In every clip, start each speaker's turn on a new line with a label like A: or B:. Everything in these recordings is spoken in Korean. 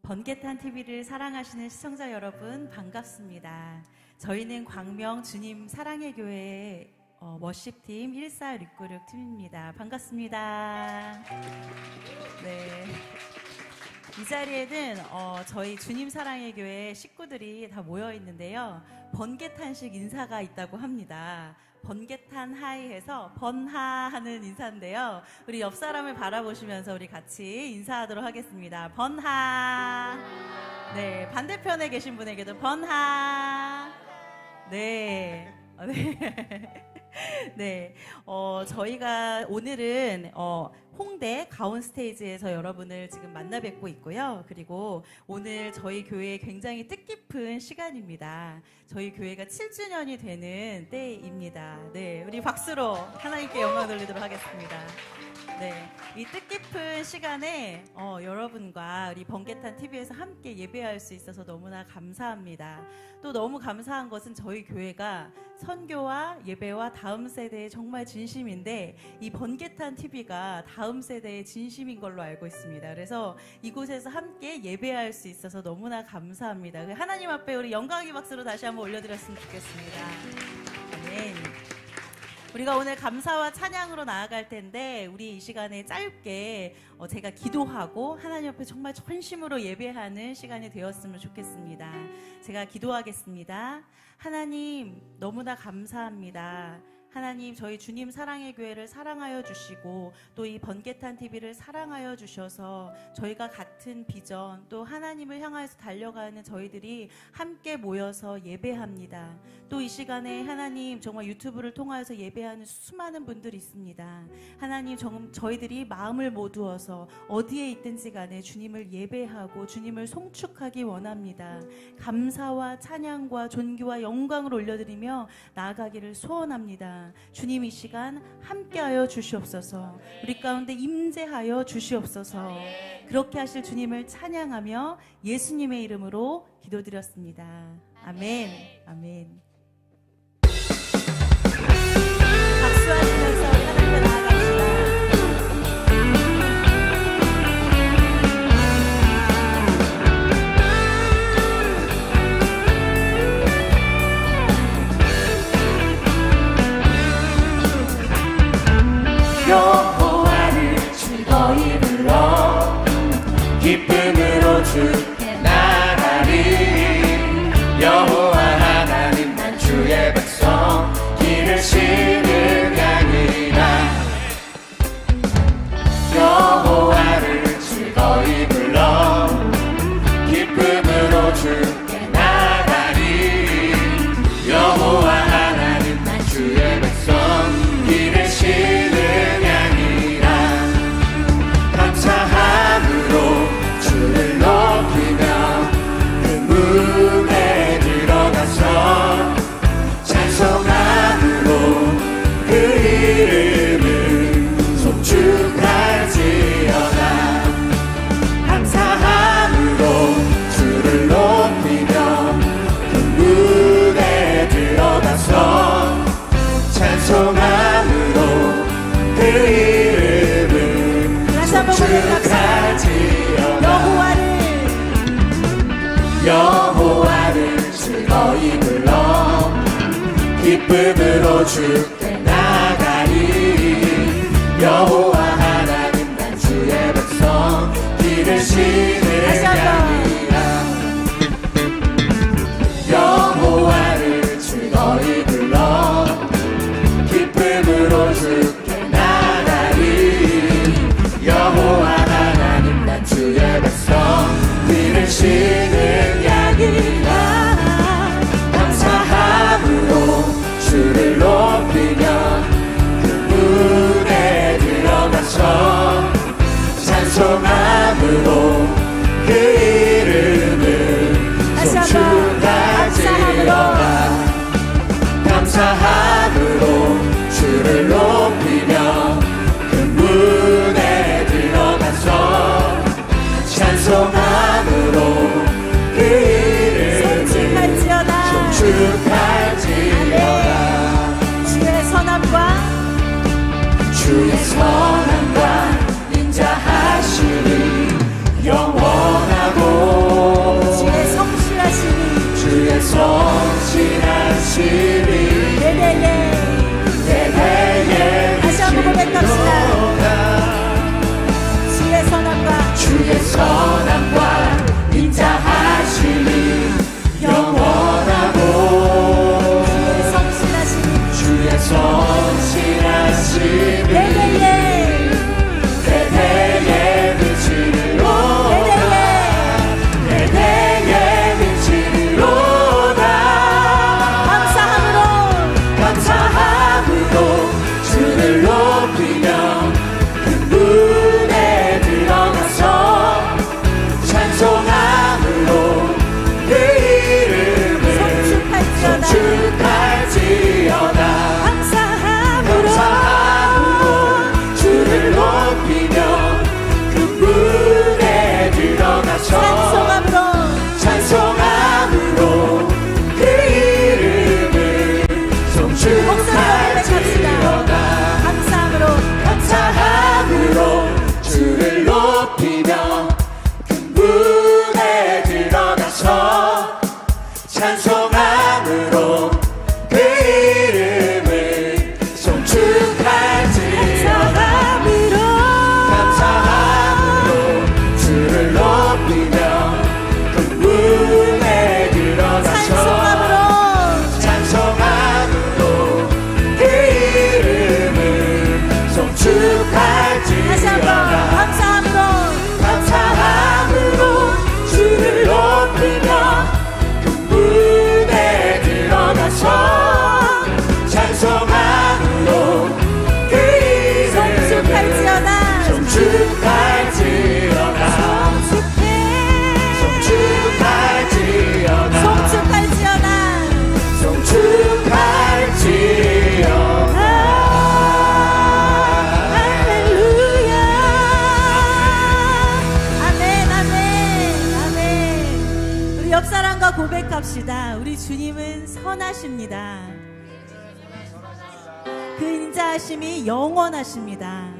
A: 번개탄 TV를 사랑하시는 시청자 여러분 반갑습니다. 저희는 광명 주님 사랑의 교회의 워십팀 14696 팀입니다. 반갑습니다. 네. 이 자리에는 저희 주님 사랑의 교회 식구들이 다 모여 있는데요. 번개탄식 인사가 있다고 합니다. 번개탄 하이해서 번하하는 인사인데요. 우리 옆 사람을 바라보시면서 우리 같이 인사하도록 하겠습니다. 번하. 네, 반대편에 계신 분에게도 번하. 네. 네. 네, 저희가 오늘은 홍대 가온 스테이지에서 여러분을 지금 만나 뵙고 있고요. 그리고 오늘 저희 교회에 굉장히 뜻깊은 시간입니다. 저희 교회가 7주년이 되는 때입니다. 네, 우리 박수로 하나님께 영광 돌리도록 하겠습니다. 네, 이 뜻깊은 시간에 여러분과 우리 번개탄 TV에서 함께 예배할 수 있어서 너무나 감사합니다. 또 너무 감사한 것은 저희 교회가 선교와 예배와 다음 세대에 정말 진심인데 이 번개탄 TV가 다음 세대의 진심인 걸로 알고 있습니다. 그래서 이곳에서 함께 예배할 수 있어서 너무나 감사합니다. 하나님 앞에 우리 영광의 박수로 다시 한번 올려드렸으면 좋겠습니다. 아멘. 우리가 오늘 감사와 찬양으로 나아갈 텐데 우리 이 시간에 짧게 제가 기도하고 하나님 앞에 정말 전심으로 예배하는 시간이 되었으면 좋겠습니다. 제가 기도하겠습니다. 하나님 너무나 감사합니다. 하나님 저희 주님 사랑의 교회를 사랑하여 주시고 또 이 번개탄 TV를 사랑하여 주셔서 저희가 같은 비전 또 하나님을 향해서 달려가는 저희들이 함께 모여서 예배합니다. 또 이 시간에 하나님 정말 유튜브를 통하여서 예배하는 수많은 분들이 있습니다. 하나님 저희들이 마음을 모두어서 어디에 있든지 간에 주님을 예배하고 주님을 송축하기 원합니다. 감사와 찬양과 존귀와 영광을 올려드리며 나아가기를 소원합니다. 주님 이 시간 함께하여 주시옵소서. 우리 가운데 임재하여 주시옵소서. 그렇게 하실 주님을 찬양하며 예수님의 이름으로 기도드렸습니다. 아멘. 아멘. 박수하시면서 하나님께 나아갑시다.
B: 여호와를 즐거이 불러 기쁨으로 주께 나가리. 여호와 하나님 난 주의 백성 길을 신을 향이라. 여호와를 즐거이 불러 기쁨으로 주께 나가리. 여호와 하나님 난 주의 백성 길을 신을 향이라. 감사함으로 주를 높이며 그 문에 들어가서 찬송함으로 그 이름을 송축할지어다. 감사함으로 주를 높이며 그 문에 들어가서 찬송함으로 그 이름을 송축할지어다. 여호와를 즐거이 불러 기쁨으로 주께 나가리. 여호와 하나님 난 주의 백성 길을 신을 향이라. 여호와를 즐거이 불러 기쁨으로 주께 나가리. 여호와 하나님 난 주의 백성 길을 신을 향이라. 감사함으로 주를 높이며 그 문에 들어가서 찬송함으로 그 이름을 송축할지어다. 감사함으로 주를 높이며 그 문에 들어가서 찬송함으로 그 이름을 송축할지어다. 주의 선함과 인자하시니 영원
A: 기억합시다. 우리 주님은 선하십니다. 그 인자하심이 영원하십니다.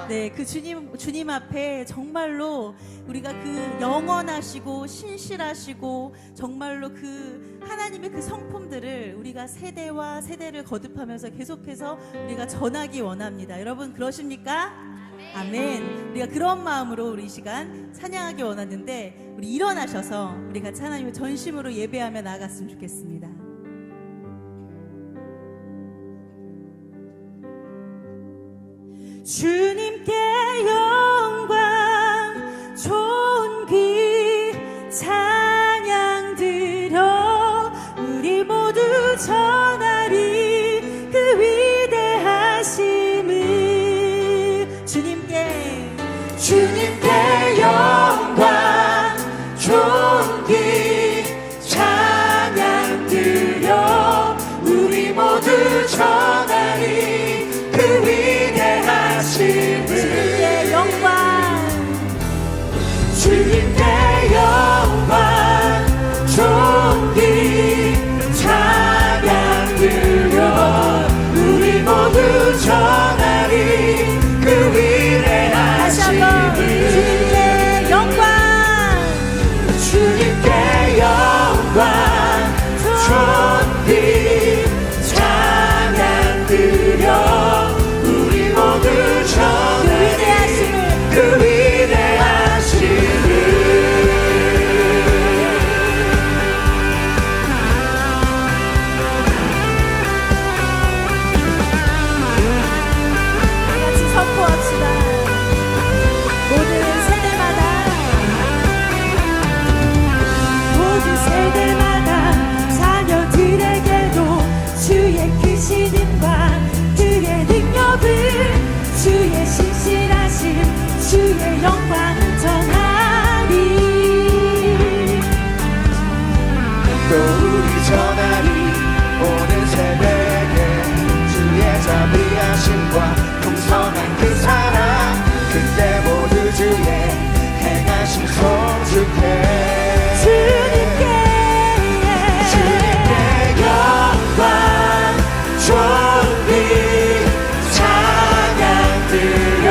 A: 네, 그 주님 앞에 정말로 우리가 그 영원하시고 신실하시고 정말로 그 하나님의 그 성품들을 우리가 세대와 세대를 거듭하면서 계속해서 우리가 전하기 원합니다. 여러분 그러십니까? 아멘. 우리가 그런 마음으로 우리 이 시간 찬양하기 원하는데 우리 일어나셔서 우리 같이 하나님의 전심으로 예배하며 나아갔으면 좋겠습니다. 주님께 영광 존귀 찬양 드려 우리 모두 전하리 그 위대하심을 주님께 영광 존귀 찬양 드려 우리 모두 전하리 그 위대하심을 주님께 영광 존귀 찬양 드려 우리 모두 전하리 그 위대하심을 주님께 영광 존귀 찬양 드려 우리 모두 전하리 그 위대하심을 같이 선포합시다. 모든 세대마다 자녀들에게도 주의 크시님과 그의 능력을 주의 신실하심 주의 영광을 전하리
B: 또 우리 전하리 오늘 새벽에 주의 자비하심과 풍성한 그 사랑 그때 모두 주의 행하심 송축해 주님께 영광 존귀 찬양 드려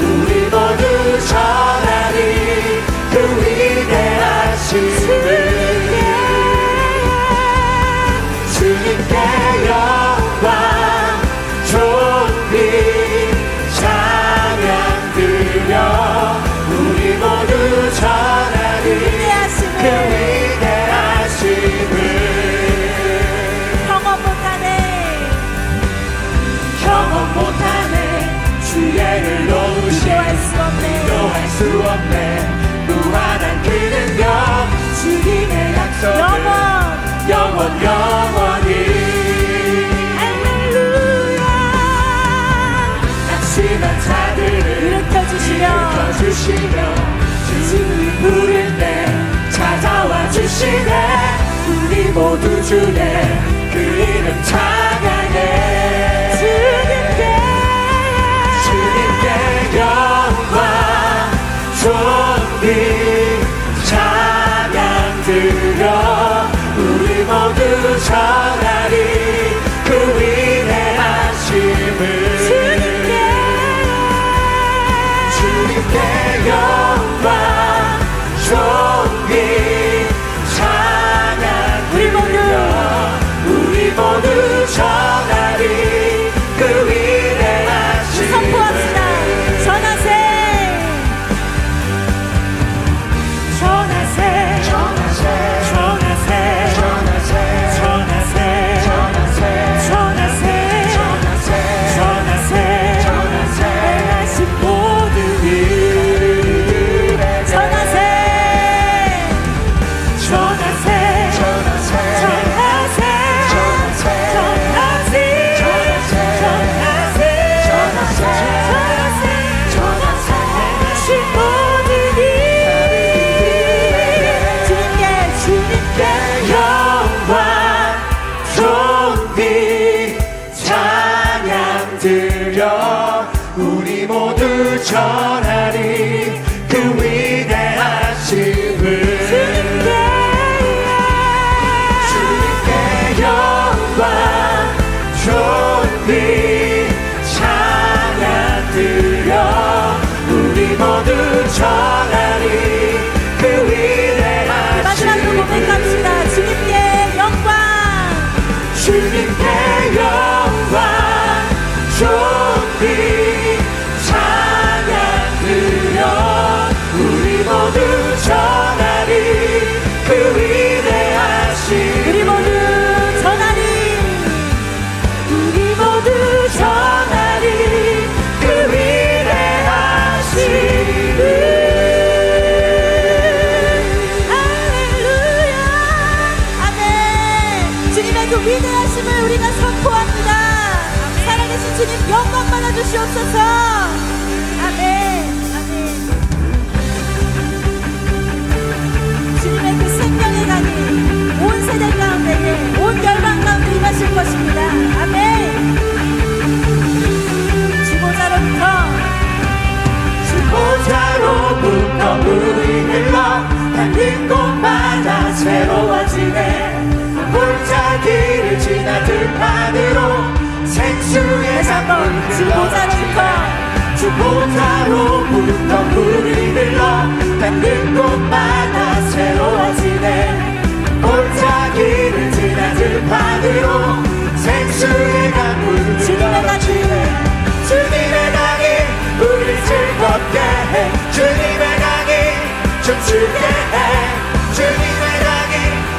B: 우리 모두 전하리 그 위대하심을 주님께 영광 존귀 찬양 드려 우리 모두 전하리 그 위대하심을 경험 못하네 주의 의로우심 비교할 수 없네 무한한 그 능력 주님의 약속 영원히 할렐루야 낙심한 자들을 일으켜주시며 주를 부를 때 찾아와 주시네 우리 모두 주의 그 이름 찬양해 주님께 영광 존귀 찬양 드려 우리 모두 전하리 그 위대하심을 주님께 영광 존귀 찬양 드려 우리 모두 전하리 그 위대하심을
A: 선포합시다. 전하세
B: 우리 모두 전하리 그 위대하심을 주님께 영광 존귀 찬양 드려 우리 모두 전하리 그 위대하신
A: 우리 모두 전하리
B: 우리 모두 전하리 그 위대하신
A: 할렐루야 아멘. 주님의 그 위대하심을 우리가 선포합니다. 살아계신 주님 영광 받아주시옵소서. 아멘 아멘. 주님의 그 생명의 강이 온 세대 가운데에 온 열방 가운데 임하실 것입니다. 아멘. 주보자로부터
B: 주보자로부터 물이 흘러 닿는 곳마다 새로워지네 골짜기를 지나 들판으로 생수의
A: 다시 한번
B: 주보자로부터 물이 흘러 닿는 곳마다 새로워지네 골짜기를 지나 들판으로 생수의 강물 흘러넘치네 주님의 강이 우리 즐겁게 해 주님의 강이 춤추게 해 주님의 강이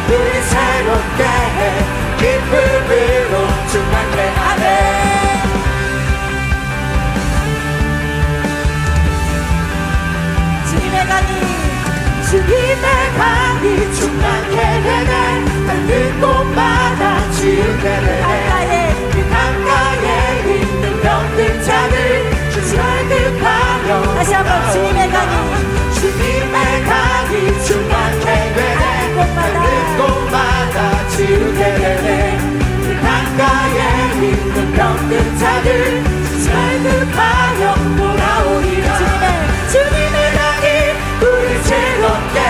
B: 우리 새롭게 해 기쁨으로 충만케 하네
A: 주님의 강이
B: 충만케 되네 닿는 곳마다 치유게 되네 그 강가에 있는 병든 자들 설득하며
A: 다시 한번 주님의 강이
B: 충만케 되네 닿는 곳마다 치유게 되네 그 강가에 있는 병든 자들 설득하며 돌아오리라 주님의 강이 우리 즐겁게 해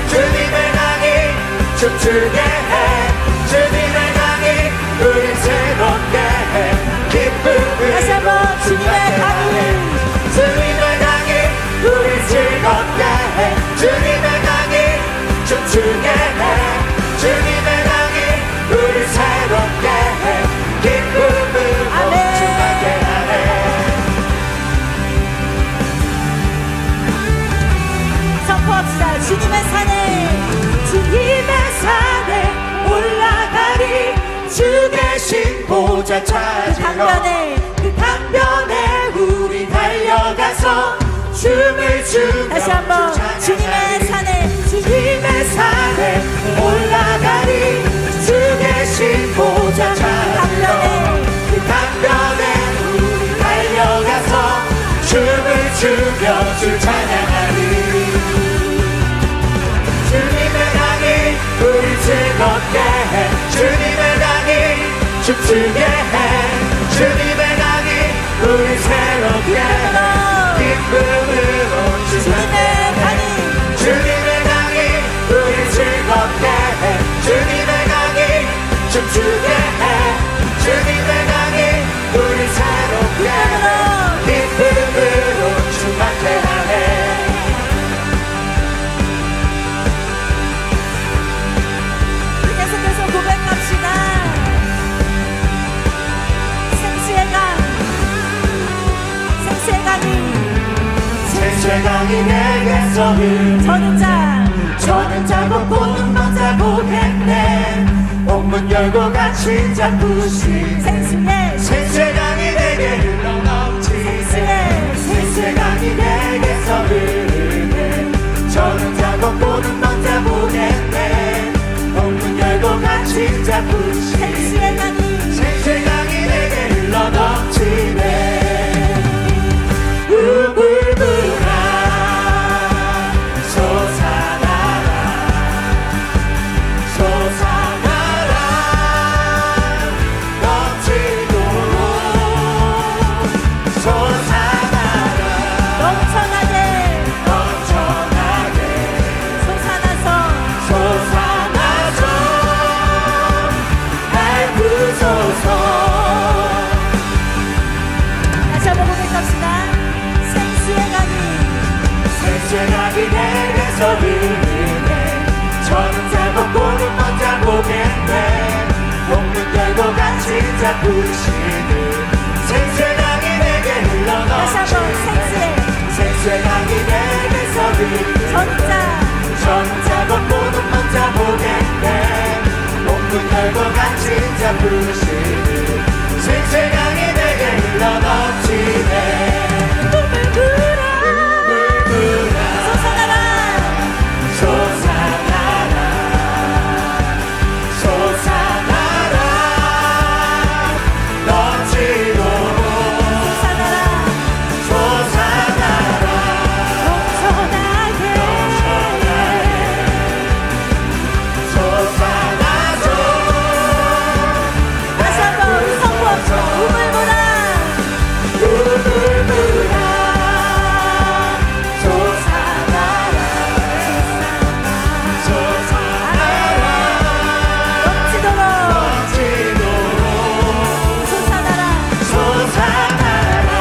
B: 주님의 강이 춤추게 해 주님의 강이 우리 즐겁게 해 기쁨을
A: 다시 한번 주님의 강이
B: 주님의 강이 우리 즐겁게 해 주님의 강이 춤추게 해 주님의 강이 우리 새롭게 해 기쁨으로 충만케 하네
A: 선포합시다. 주님의 산에
B: 올라가리 주 계신 보좌 찾으러 그 강변에 우리 달려가서 춤을 추며
A: 다시 한번 주님의 산에
B: 올라가리 주 계신 보좌 찾으러 그 강변에 우리 달려가서 춤을 추며 주 찬양하리 주님의 강이 우리 즐겁게 해 주님의 강이 춤추게 해 주님의 강이 우리 새롭게 해 기쁨으로
A: 주님의 강이
B: 주님의 강이 우리 즐겁게 해 주님의 강이 춤추게 해 주님의 강이 우리 새롭게 해 기쁨으로 충만케 하네
A: 계속해서 고백합시다. 생수의 강이
B: 생수의 강이 내게서 저는 자고 꽃눈만 자고겠네 옥문 열고 갇힌 자부시 생수의 강이 내게 흘러넘치네 생수의 강이 내게서 흐르네 저는 자고 꽃눈만 자고겠네 옥문 열고 갇힌 자부시 생수의 강이 내게 흘러넘치네 우물물아 솟아나라 넘치도록 솟아나라 넘쳐나게 솟아나서 날 부숴 잡으시는 생수의 강이 내게
C: 다시 한번
B: 흘러넘치네 생수의 강이 내게서
C: 전자
B: 전자 걷고는 먼저 보겠네 목문 열고 같이 잡으시는 생수의 강이 내게 흘러넘치네
C: 꿈을 불어
B: 물불아
C: 솟아나라
B: 솟아나라 솟아나라 넘치도록
C: 솟아나라
B: 솟아나라
C: 넘쳐나게
B: 솟아나서
C: 다시 한번 성부 꿈을 보라
B: 물불아 솟아나라 솟아나라
C: 넘치도록
B: 넘치도록
C: 솟아나라
B: 솟아나라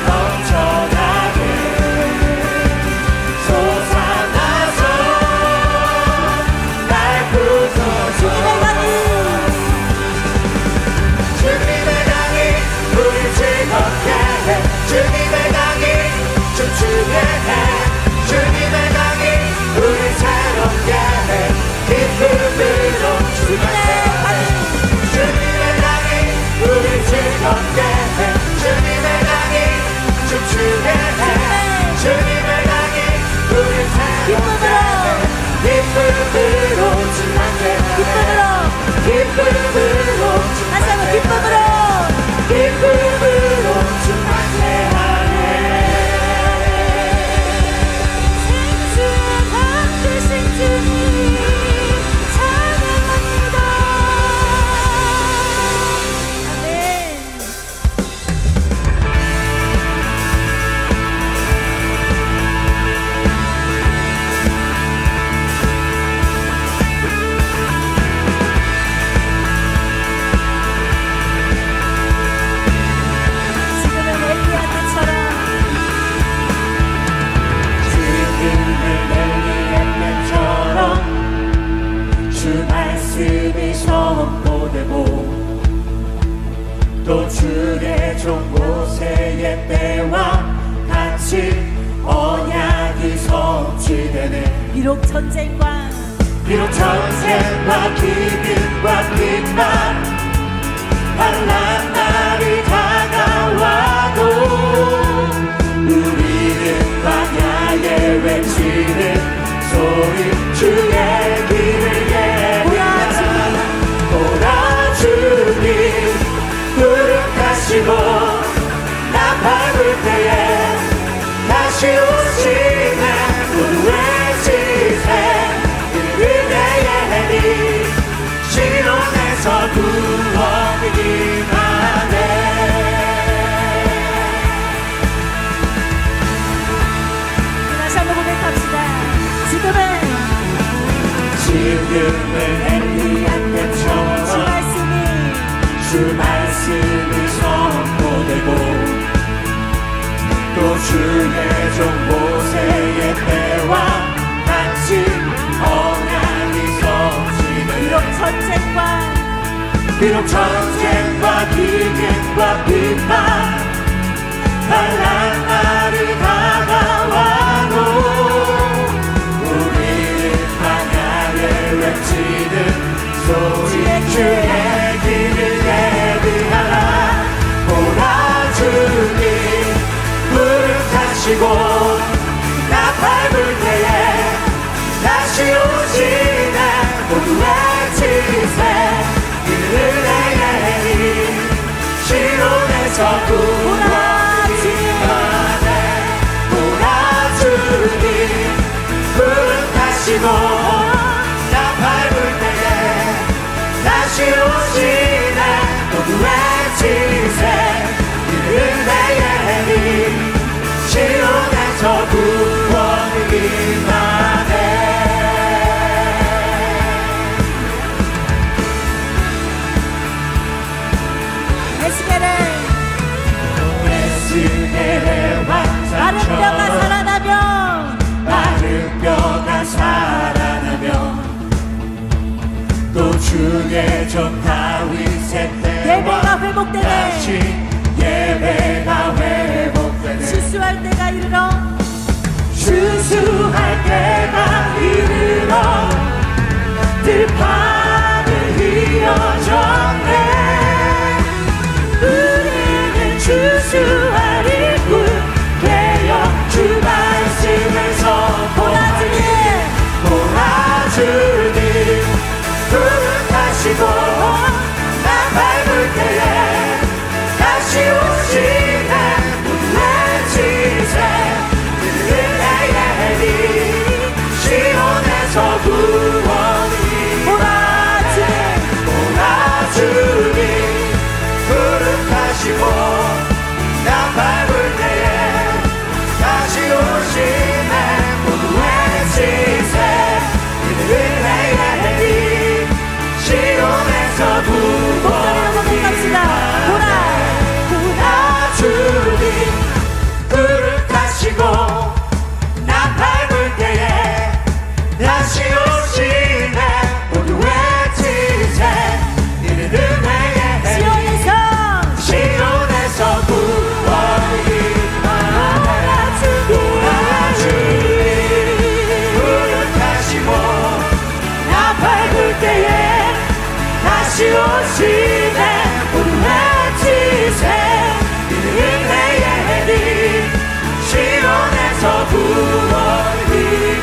B: 넘쳐나게 솟아나서 날 부숴줘
C: 주님의 강이
B: 주님의 강이 우리 즐겁게 해 주님의 강이 춤추게 해 주님의 강이 우리 새롭게 해 기쁨으로
C: 주님의 강이
B: 주님의 강이 우리 즐겁게 해 주님의 강이 춤추게 해 주님의 강이 우리 새롭게 해 기쁨으로 충만해
C: 기쁨으로
B: 기쁨으로
C: 다시 한번 기쁨으로
B: 기쁨으로 충만해 하네
C: 생수의 강 되신 주님 찬양합니다 아멘 지금은 엘리야 때처럼
B: 지금은 엘리야처럼 주 말씀이 선포되고 또 주의 종 모세의 때와 같이 언약이 성취되네
C: 비록 전쟁과
B: 비록 전쟁과 기근과 핍박 환난 날이 다가와도 우리는 광야에 외치는 소리 주의 길을 예비하라 오라 주님 부름하시고 나 밟을 때에 다시 오시네 모두 외치세 은혜의 해리 시온에서 구원이기만 해
C: 다시 한번 고백합시다 지금은
B: 엘리야
C: 주
B: 때처럼
C: 말씀이
B: 주 말씀이 선포되고 또 주의 종 모세의 때와 같이 언약이 성취되네
C: 비록 전쟁과
B: 비록 전쟁과 기근과 핍박 환난 날이 다가와도 우리는 광야에 외치는 소리 주의 길을 예비하라 오라 주님 부름하시고 나 밟을 때에 다시 오시네 모두 외치세 은혜의 힘 시온에서 구원이기만 해 오라 주님 부름하시고 나 밟을 때에 다시 오시네 모두 외치세 은혜의 힘 시온에서 구원이기만 해
C: 에스겔을
B: 주의 종 다윗의
C: 예배가
B: 때와
C: 회복되네.
B: 같이 예배가 회복되네.
C: 추수할 때가 이르러
B: 추수할 때가 이르러 들판을 휘어졌네. 우리는 추수할 일꾼 되어 주 말씀을 선포하니 보라주님 부르타시고 나 밟을 때에 다시 오시네. 모두 외치세 시온에서 구원이 보라주님 부르타시고 나 밟을 때에 다시 오시네. 모두 외치세 은혜의 시온에서 구원이 보라주님 부르타시고 나 밟을 때에 다시 오시네. 모두 외치세 이는 은혜의 시온에서 구원이 부르타시고 나 밟을 때에 다시 오시네. 모두 외치세 이는 은혜의 시온에서 구원이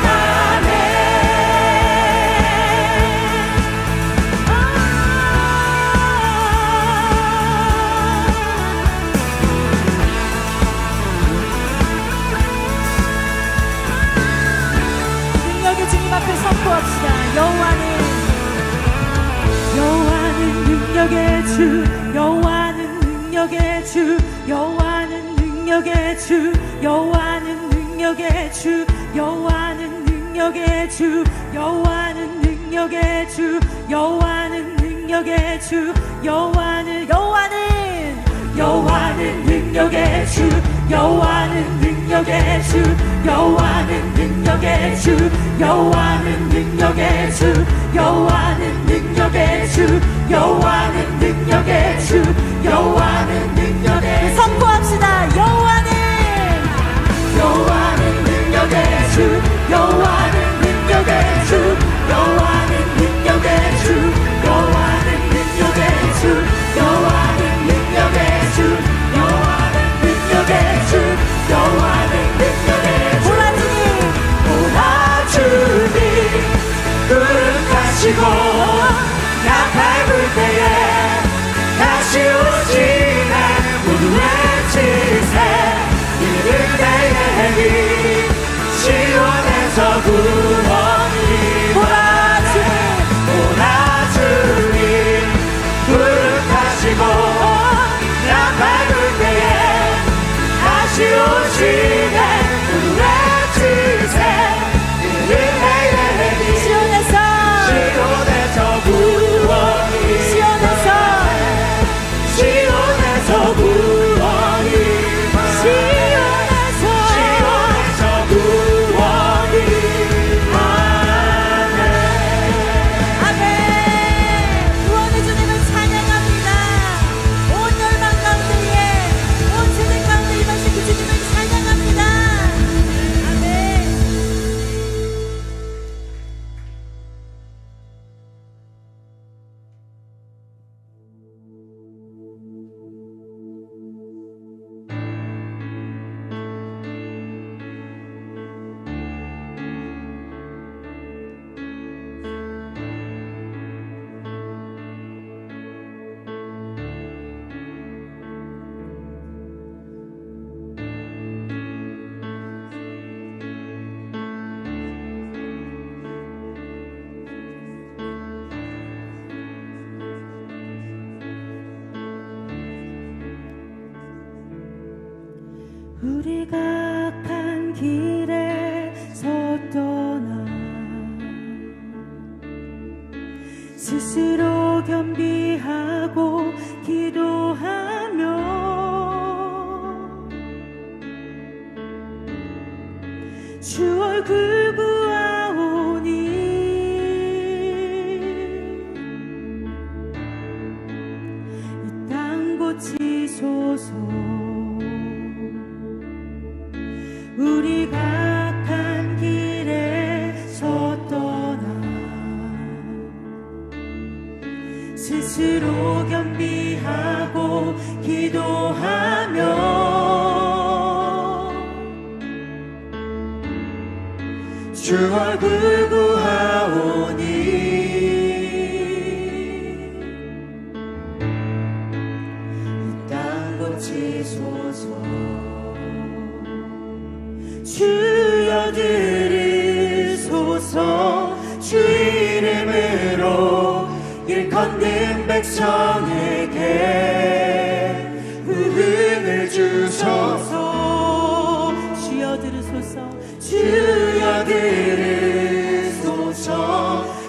B: 가네.
C: 능력의 주님 앞에 선포합시다. 여호와는 능력의 주, 여호와는 능력의 주, 여호와는 능력의 주, 여호와는 능력의 주, 여호와는 능력의 주, 여호와는 능력의 주, 여호와는 능력의 주, 여호와는 능력의 주, 여호와는 능력의 주, 여호와는 능력의 주, 여호와는 능력의 주, 여호와는 능력의 주, 여호와는 능력의 주, 여호와는 능력의 주. 선포합시다. 여호와는 능력의 주, 여호와는 능력의 주, 여호와는 능력의 주, 여호와는 능력의 주, 여호와는 능력의 주, 여호와는 능력의 주, 여호와는 능력의 주. 보라주님 부르타시고 나 밟을 때에 다시 오시네. 모두 외치세 이는 은혜의 시온에서 구원이 보라주님 부르타시고 나 밟을 때에 다시 오시네. 모두 외치세 이는 은혜의 시온에서 구원이 시온에서 구원이 시온에서 구원이 아멘. 구원의 주님을 찬양합니다. 온 열방 가운데에 온 세대 가운데 임하신 그 주님을 찬양합니다. 아멘. 우리가 악한 길에서 떠나 스스로 겸비하고 기도하며 주 얼굴 보아오니 고치소서. 우리 각한 길에서 떠나 스스로 겸비하고 기도하며 주 얼굴 구하오니 이 땅 고치소서. 주여 들으소서. 주 이름으로 일컫는 백성에게 부흥을 주소서. 주여 들으소서. 주여 들으소서.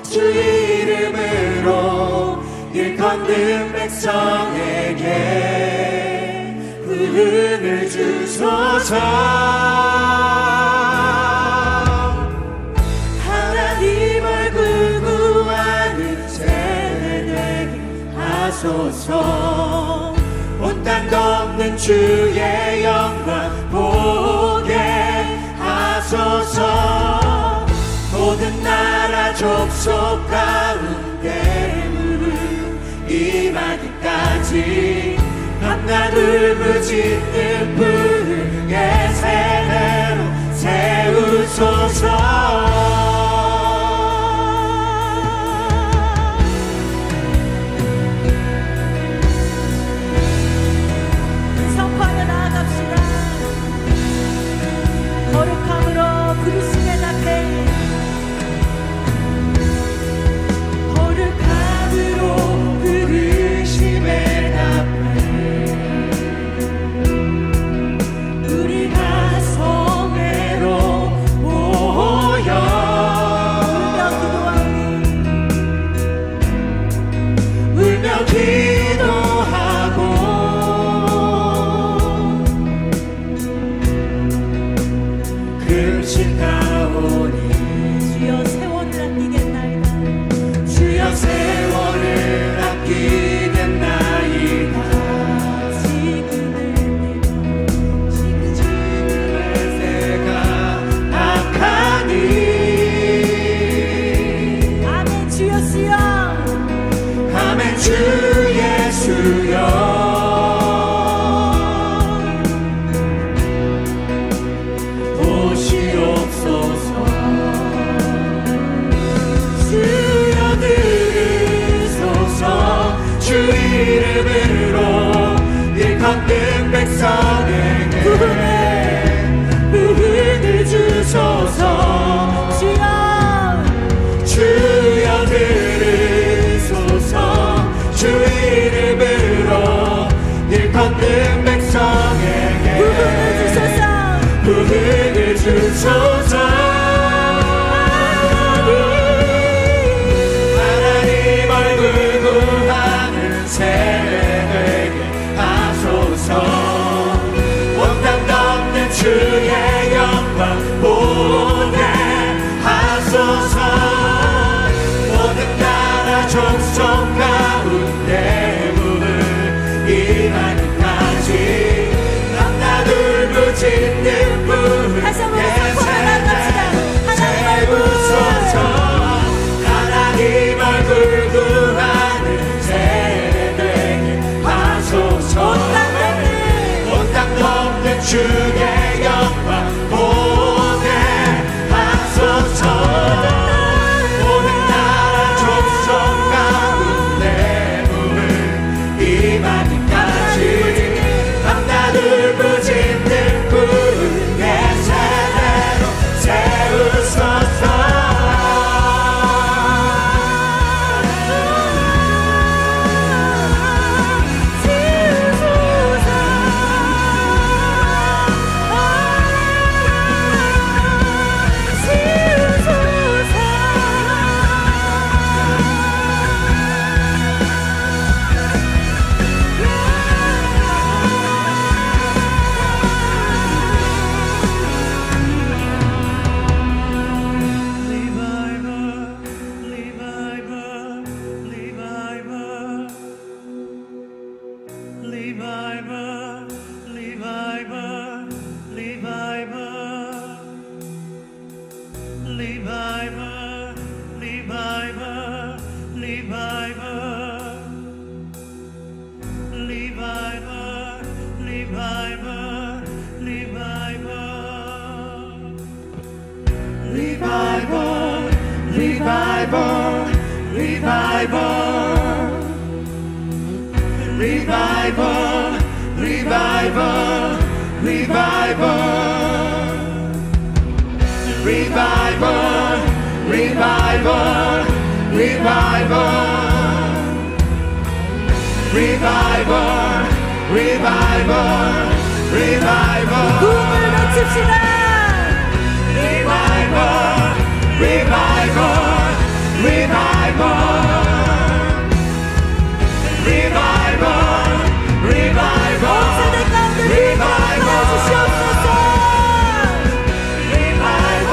C: 주 이름으로 일컫는 백성에게 부흥을 주소서. 하나님 얼굴 구하는 세대되게 하소서. 온 땅 덮는 주의 영광 보게 하소서. 모든 나라 족속 가운데 임하기까지 밤낮 울부짖는 부흥의 세대로 세우소서.
A: 성파하며 나아갑시다. 거룩함으로 부르심에 답해.
C: 거룩함으로 부르심에 답해. 우리가 성회로 모여 울며 기도하고 금식하오니
A: 주여 세월을 아끼겠나이다.
C: 주여 세월을 아끼겠나이다. 지금의 때가 악하니
A: 아멘. 주여 주여.
C: 아멘. 주 예수여 오시옵소서. 주여 들으소서. 주 이름으로 일컫는 백성에게 부흥을 주소서. 주여 들으소서. 주 이름으로 일컫는 백성에게 부흥을 주소서. 하나님 얼굴 구하는 세대되게 하소서. 온 땅 덮는 주의 영광 보게 하소서. 모든 나라 족속 가운데 부흥 임하기까지 밤낮 울부짖는
A: 다시 한번
C: 부흥의
A: 선포하며 나아갑시다.
C: 세우소서. 하나님 얼굴 구하는 세대되게 하소서. 온 땅 덮는 주의 영광 보게 하소서. 모든 나라 족속 가운데
B: 꿈을 외칩시다. 온 세대 가운데 리바이벌 주시옵소서.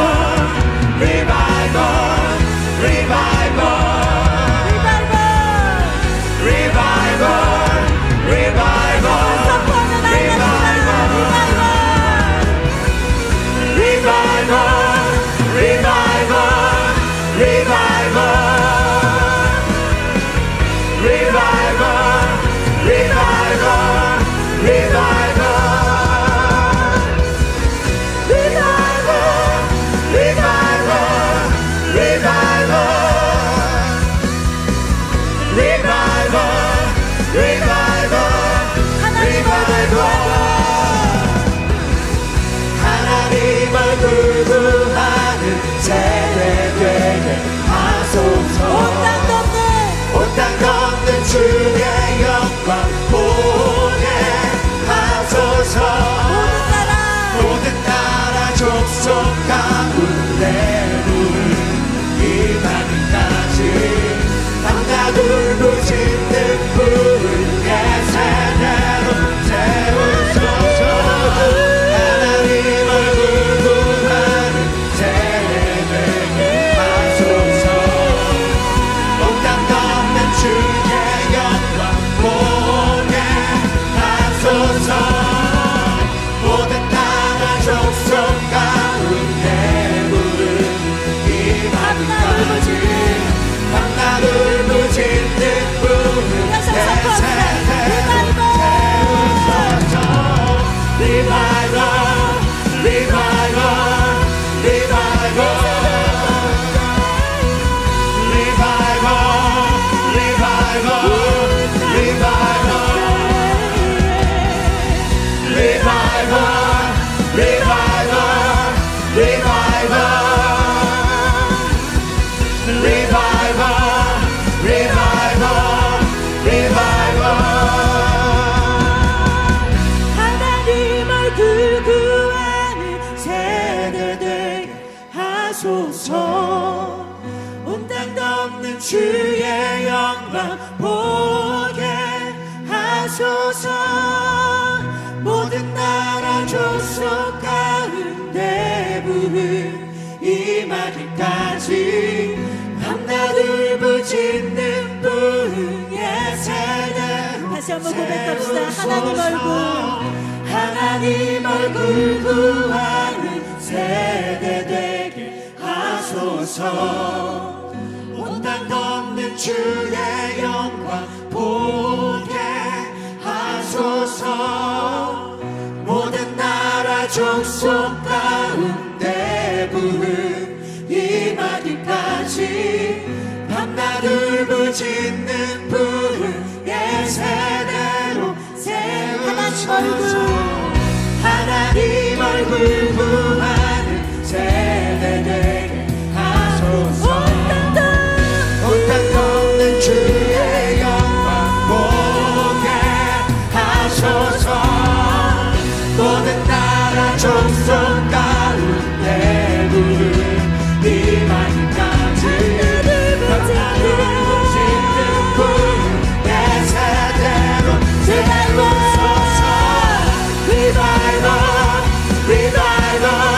B: 선포하면
C: 하나님을 구하는 세대 되게 하소서. 온 땅 덮는 주의 영광 보게 하소서. 모든 나라 족속 가운데 이 밤까지 밤낮 울부짖는 불의 세대로 세우소서. 하나님을 구하는 세대 되게 하소서. 온 땅 덮는 주의 영광 보게 하소서. 모든 나라 족속 가운데 부른 이 밤까지 밤낮 울부짖는 부른 내 세대로 세우소서. 리바이벌 리바이벌 리바이벌 리바이벌 리바이벌 리바이벌 리바이벌 하나님을 구하는 세대 되게 하소서. 온 땅 덮는 주의 영광 보게 하소서. 모든 나라 족속 가운데 부른 이 마디까지 밤낮 울부짖는 부흥의 세대로
B: 다시 한번 고백합시다. 하나님 얼굴.
C: 하나님 얼굴 구하는 세대 되게 하소서. 온 땅 덮는 주의 영광 보게 하소서. 모든 나라 족속 가운데 부른 이 마디까지 밤낮 울부짖는 부흥의 세대로 세우소서. 하나님 얼굴 구하는 세대 되게 하소서. 온 땅 덮는 주의 영광 보게 하소서. 모든 나라 족속 가운데 부른 이 마디까지 밤낮 울부짖는 부흥의 세대로 세우소서. Revival, revival.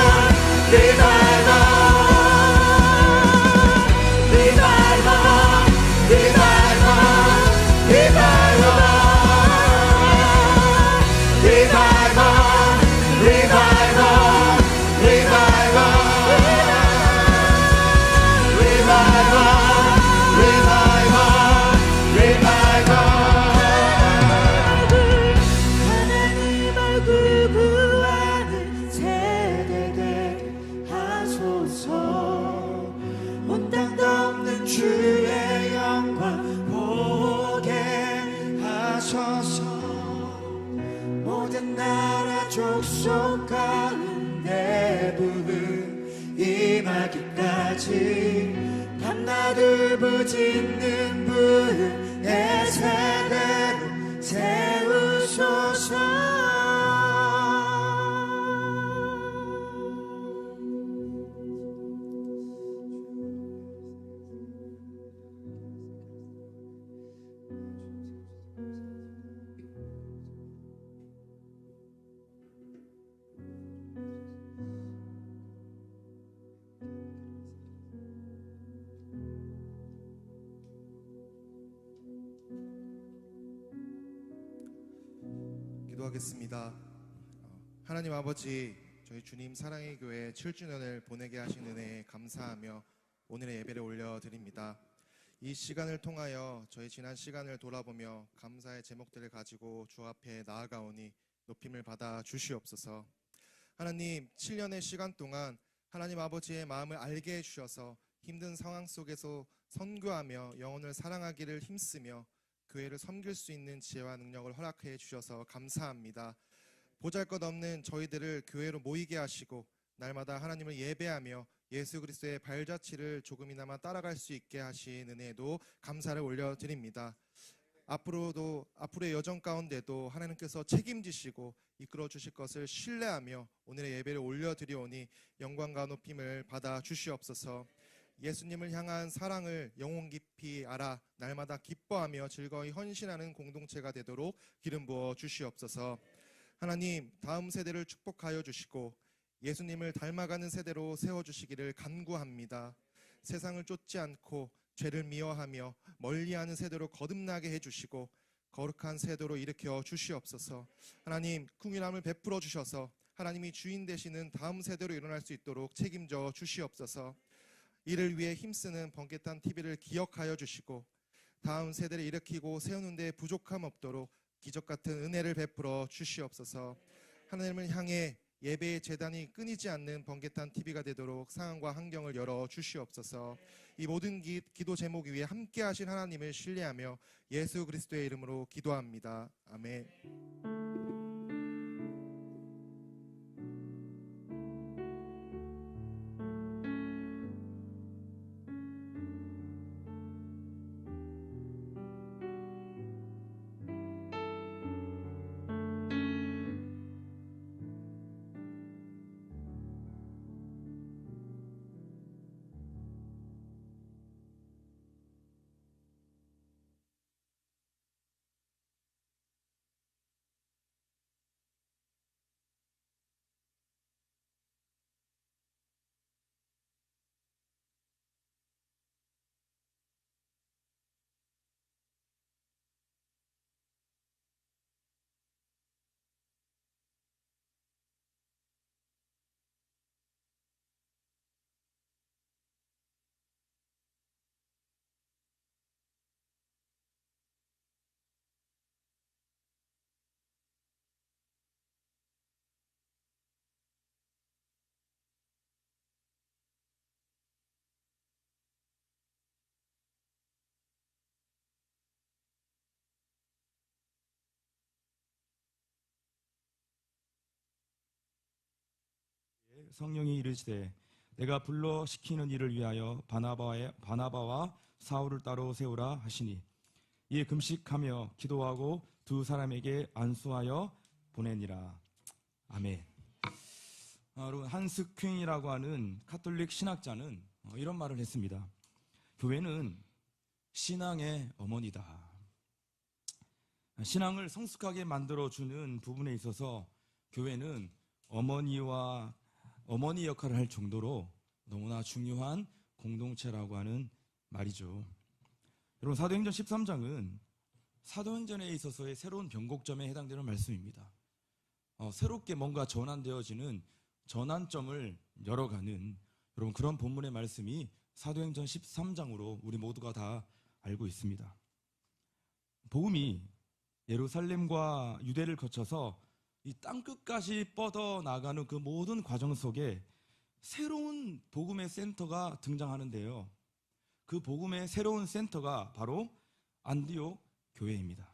C: 족속 가운데 부흥 임하기까지 밤낮을 부짓는 부흥의 세대로 세우소서.
D: 기도하겠습니다. 하나님 아버지, 저희 주님 사랑의 교회 7주년을 보내게 하신 은혜에 감사하며 오늘의 예배를 올려드립니다. 이 시간을 통하여 저희 지난 시간을 돌아보며 감사의 제목들을 가지고 주 앞에 나아가오니 높임을 받아 주시옵소서. 하나님, 7년의 시간 동안 하나님 아버지의 마음을 알게 해주셔서 힘든 상황 속에서 선교하며 영혼을 사랑하기를 힘쓰며 교회를 섬길 수 있는 지혜와 능력을 허락해 주셔서 감사합니다. 보잘것없는 저희들을 교회로 모이게 하시고 날마다 하나님을 예배하며 예수 그리스도의 발자취를 조금이나마 따라갈 수 있게 하신 은혜에도 감사를 올려드립니다. 앞으로의 여정 가운데도 하나님께서 책임지시고 이끌어 주실 것을 신뢰하며 오늘의 예배를 올려드리오니 영광과 높임을 받아 주시옵소서. 예수님을 향한 사랑을 영혼 깊이 알아 날마다 기뻐하며 즐거이 헌신하는 공동체가 되도록 기름 부어 주시옵소서. 하나님, 다음 세대를 축복하여 주시고 예수님을 닮아가는 세대로 세워주시기를 간구합니다. 세상을 쫓지 않고 죄를 미워하며 멀리하는 세대로 거듭나게 해주시고 거룩한 세대로 일으켜 주시옵소서. 하나님, 궁일함을 베풀어 주셔서 하나님이 주인 되시는 다음 세대로 일어날 수 있도록 책임져 주시옵소서. 이를 위해 힘쓰는 번개탄 TV를 기억하여 주시고 다음 세대를 일으키고 세우는 데 부족함 없도록 기적 같은 은혜를 베풀어 주시옵소서. 하나님을 향해 예배의 재단이 끊이지 않는 번개탄 TV가 되도록 상황과 환경을 열어 주시옵소서. 이 모든 기도 제목 위에 함께 하신 하나님을 신뢰하며 예수 그리스도의 이름으로 기도합니다. 아멘.
E: 성령이 이르시되 내가 불러 시키는 일을 위하여 바나바와 사울을 따로 세우라 하시니 이에 금식하며 기도하고 두 사람에게 안수하여 보내니라. 아멘. 여러분, 한스 퀸이라고 하는 카톨릭 신학자는 이런 말을 했습니다. 교회는 신앙의 어머니다. 신앙을 성숙하게 만들어주는 부분에 있어서 교회는 어머니 역할을 할 정도로 너무나 중요한 공동체라고 하는 말이죠. 여러분, 사도행전 13장은 사도행전에 있어서의 새로운 변곡점에 해당되는 말씀입니다. 새롭게 뭔가 전환되어지는 전환점을 열어가는 여러분 그런 본문의 말씀이 사도행전 13장으로 우리 모두가 다 알고 있습니다. 복음이 예루살렘과 유대를 거쳐서 이 땅끝까지 뻗어나가는 그 모든 과정 속에 새로운 복음의 센터가 등장하는데요. 그 복음의 새로운 센터가 바로 안디옥 교회입니다.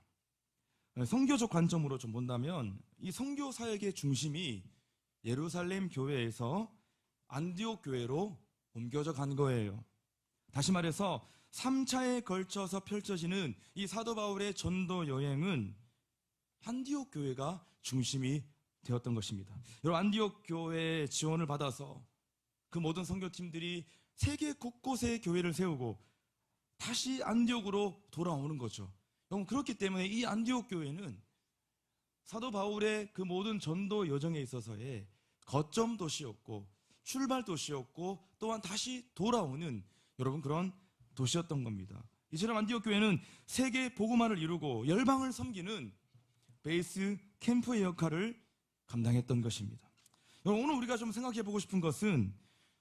E: 선교적 관점으로 좀 본다면 이 선교 사역의 중심이 예루살렘 교회에서 안디옥 교회로 옮겨져 간 거예요. 다시 말해서 3차에 걸쳐서 펼쳐지는 이 사도 바울의 전도 여행은 안디옥 교회가 중심이 되었던 것입니다. 여러분, 안디옥 교회의 지원을 받아서 그 모든 선교팀들이 세계 곳곳에 교회를 세우고 다시 안디옥으로 돌아오는 거죠. 여러분, 그렇기 때문에 이 안디옥 교회는 사도 바울의 그 모든 전도 여정에 있어서의 거점 도시였고 출발 도시였고 또한 다시 돌아오는 여러분 그런 도시였던 겁니다. 이처럼 안디옥 교회는 세계 복음화를 이루고 열방을 섬기는 베이스 캠프의 역할을 감당했던 것입니다. 여러분, 오늘 우리가 좀 생각해 보고 싶은 것은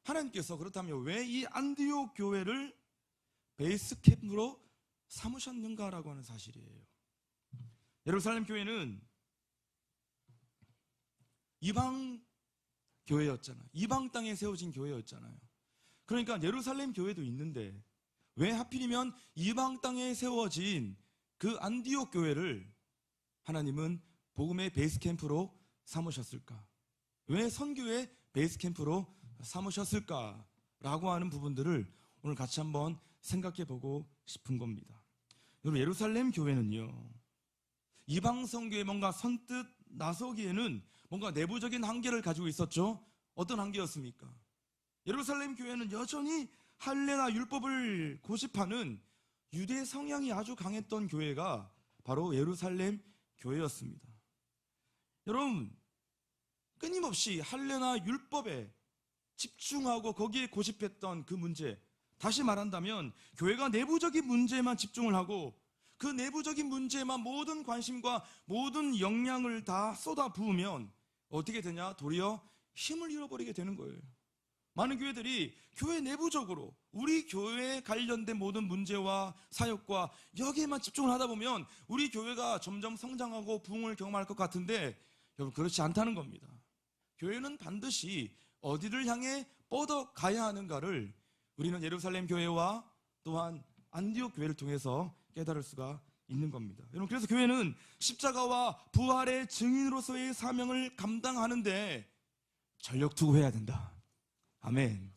E: 하나님께서 그렇다면 왜 이 안디옥 교회를 베이스 캠프로 삼으셨는가라고 하는 사실이에요. 예루살렘 교회는 이방 교회였잖아요. 이방 땅에 세워진 교회였잖아요. 그러니까 예루살렘 교회도 있는데 왜 하필이면 이방 땅에 세워진 그 안디옥 교회를 하나님은 복음의 베이스 캠프로 삼으셨을까? 왜 선교의 베이스 캠프로 삼으셨을까라고 하는 부분들을 오늘 같이 한번 생각해 보고 싶은 겁니다. 여러분, 예루살렘 교회는요, 이방 선교에 뭔가 선뜻 나서기에는 뭔가 내부적인 한계를 가지고 있었죠. 어떤 한계였습니까? 예루살렘 교회는 여전히 할례나 율법을 고집하는 유대 성향이 아주 강했던 교회가 바로 예루살렘 교회였습니다. 여러분, 끊임없이 할례나 율법에 집중하고 거기에 고집했던 그 문제, 다시 말한다면 교회가 내부적인 문제에만 집중을 하고 그 내부적인 문제에만 모든 관심과 모든 역량을 다 쏟아 부으면 어떻게 되냐? 도리어 힘을 잃어버리게 되는 거예요. 많은 교회들이 교회 내부적으로 우리 교회에 관련된 모든 문제와 사역과 여기에만 집중을 하다 보면 우리 교회가 점점 성장하고 부흥을 경험할 것 같은데 여러분, 그렇지 않다는 겁니다. 교회는 반드시 어디를 향해 뻗어 가야 하는가를 우리는 예루살렘 교회와 또한 안디옥 교회를 통해서 깨달을 수가 있는 겁니다. 여러분, 그래서 교회는 십자가와 부활의 증인으로서의 사명을 감당하는데 전력 투구해야 된다. 아멘.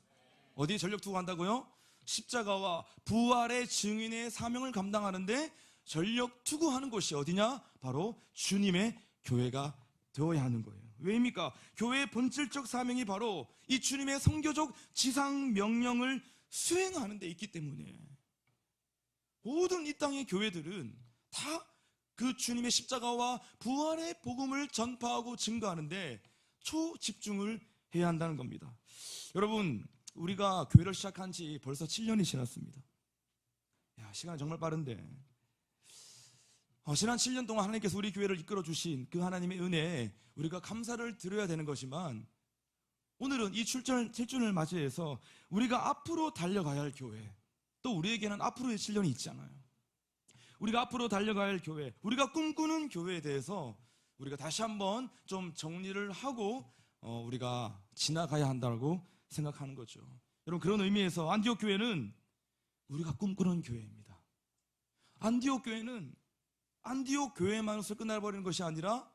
E: 어디에 전력 투구한다고요? 십자가와 부활의 증인의 사명을 감당하는데 전력 투구하는 곳이 어디냐? 바로 주님의 교회가 되어야 하는 거예요. 왜입니까? 교회의 본질적 사명이 바로 이 주님의 선교적 지상 명령을 수행하는 데 있기 때문에 모든 이 땅의 교회들은 다 그 주님의 십자가와 부활의 복음을 전파하고 증거하는데 초집중을 해야 한다는 겁니다. 여러분, 우리가 교회를 시작한 지 벌써 7년이 지났습니다. 시간이 정말 빠른데 지난 7년 동안 하나님께서 우리 교회를 이끌어 주신 그 하나님의 은혜에 우리가 감사를 드려야 되는 거지만 오늘은 이 7주년을 맞이해서 우리가 앞으로 달려가야 할 교회, 또 우리에게는 앞으로의 7년이 있잖아요. 우리가 앞으로 달려가야 할 교회, 우리가 꿈꾸는 교회에 대해서 우리가 다시 한번 좀 정리를 하고 우리가 지나가야 한다고 생각하는 거죠. 여러분, 그런 의미에서 안디옥 교회는 우리가 꿈꾸는 교회입니다. 안디옥 교회는 안디옥 교회만으로서 끝나버리는 것이 아니라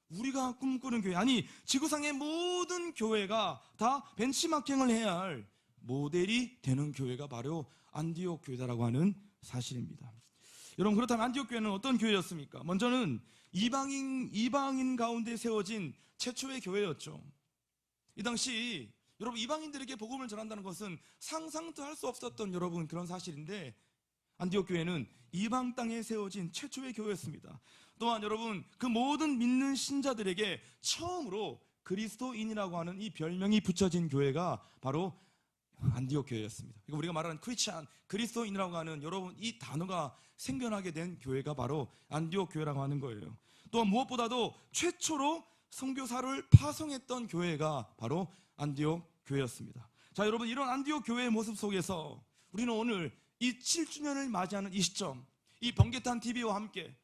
E: 우리가 꿈꾸는 교회, 아니 지구상의 모든 교회가 다 벤치마킹을 해야 할 모델이 되는 교회가 바로 안디옥 교회다라고 하는 사실입니다. 여러분, 그렇다면 안디옥 교회는 어떤 교회였습니까? 먼저는 이방인 가운데 세워진 최초의 교회였죠. 이 당시 여러분, 이방인들에게 복음을 전한다는 것은 상상도 할 수 없었던 여러분 그런 사실인데 안디옥 교회는 이방 땅에 세워진 최초의 교회였습니다. 또한 여러분, 그 모든 믿는 신자들에게 처음으로 그리스도인이라고 하는 이 별명이 붙여진 교회가 바로 안디옥 교회였습니다. 그러니까 우리가 말하는 크리스찬, 그리스도인이라고 하는 여러분 이 단어가 생겨나게 된 교회가 바로 안디옥 교회라고 하는 거예요. 또한 무엇보다도 최초로 선교사를 파송했던 교회가 바로 안디옥 교회였습니다. 자, 여러분, 이런 안디옥 교회의 모습 속에서 우리는 오늘 이 7주년을 맞이하는 이 시점, 이 번개탄 TV와 함께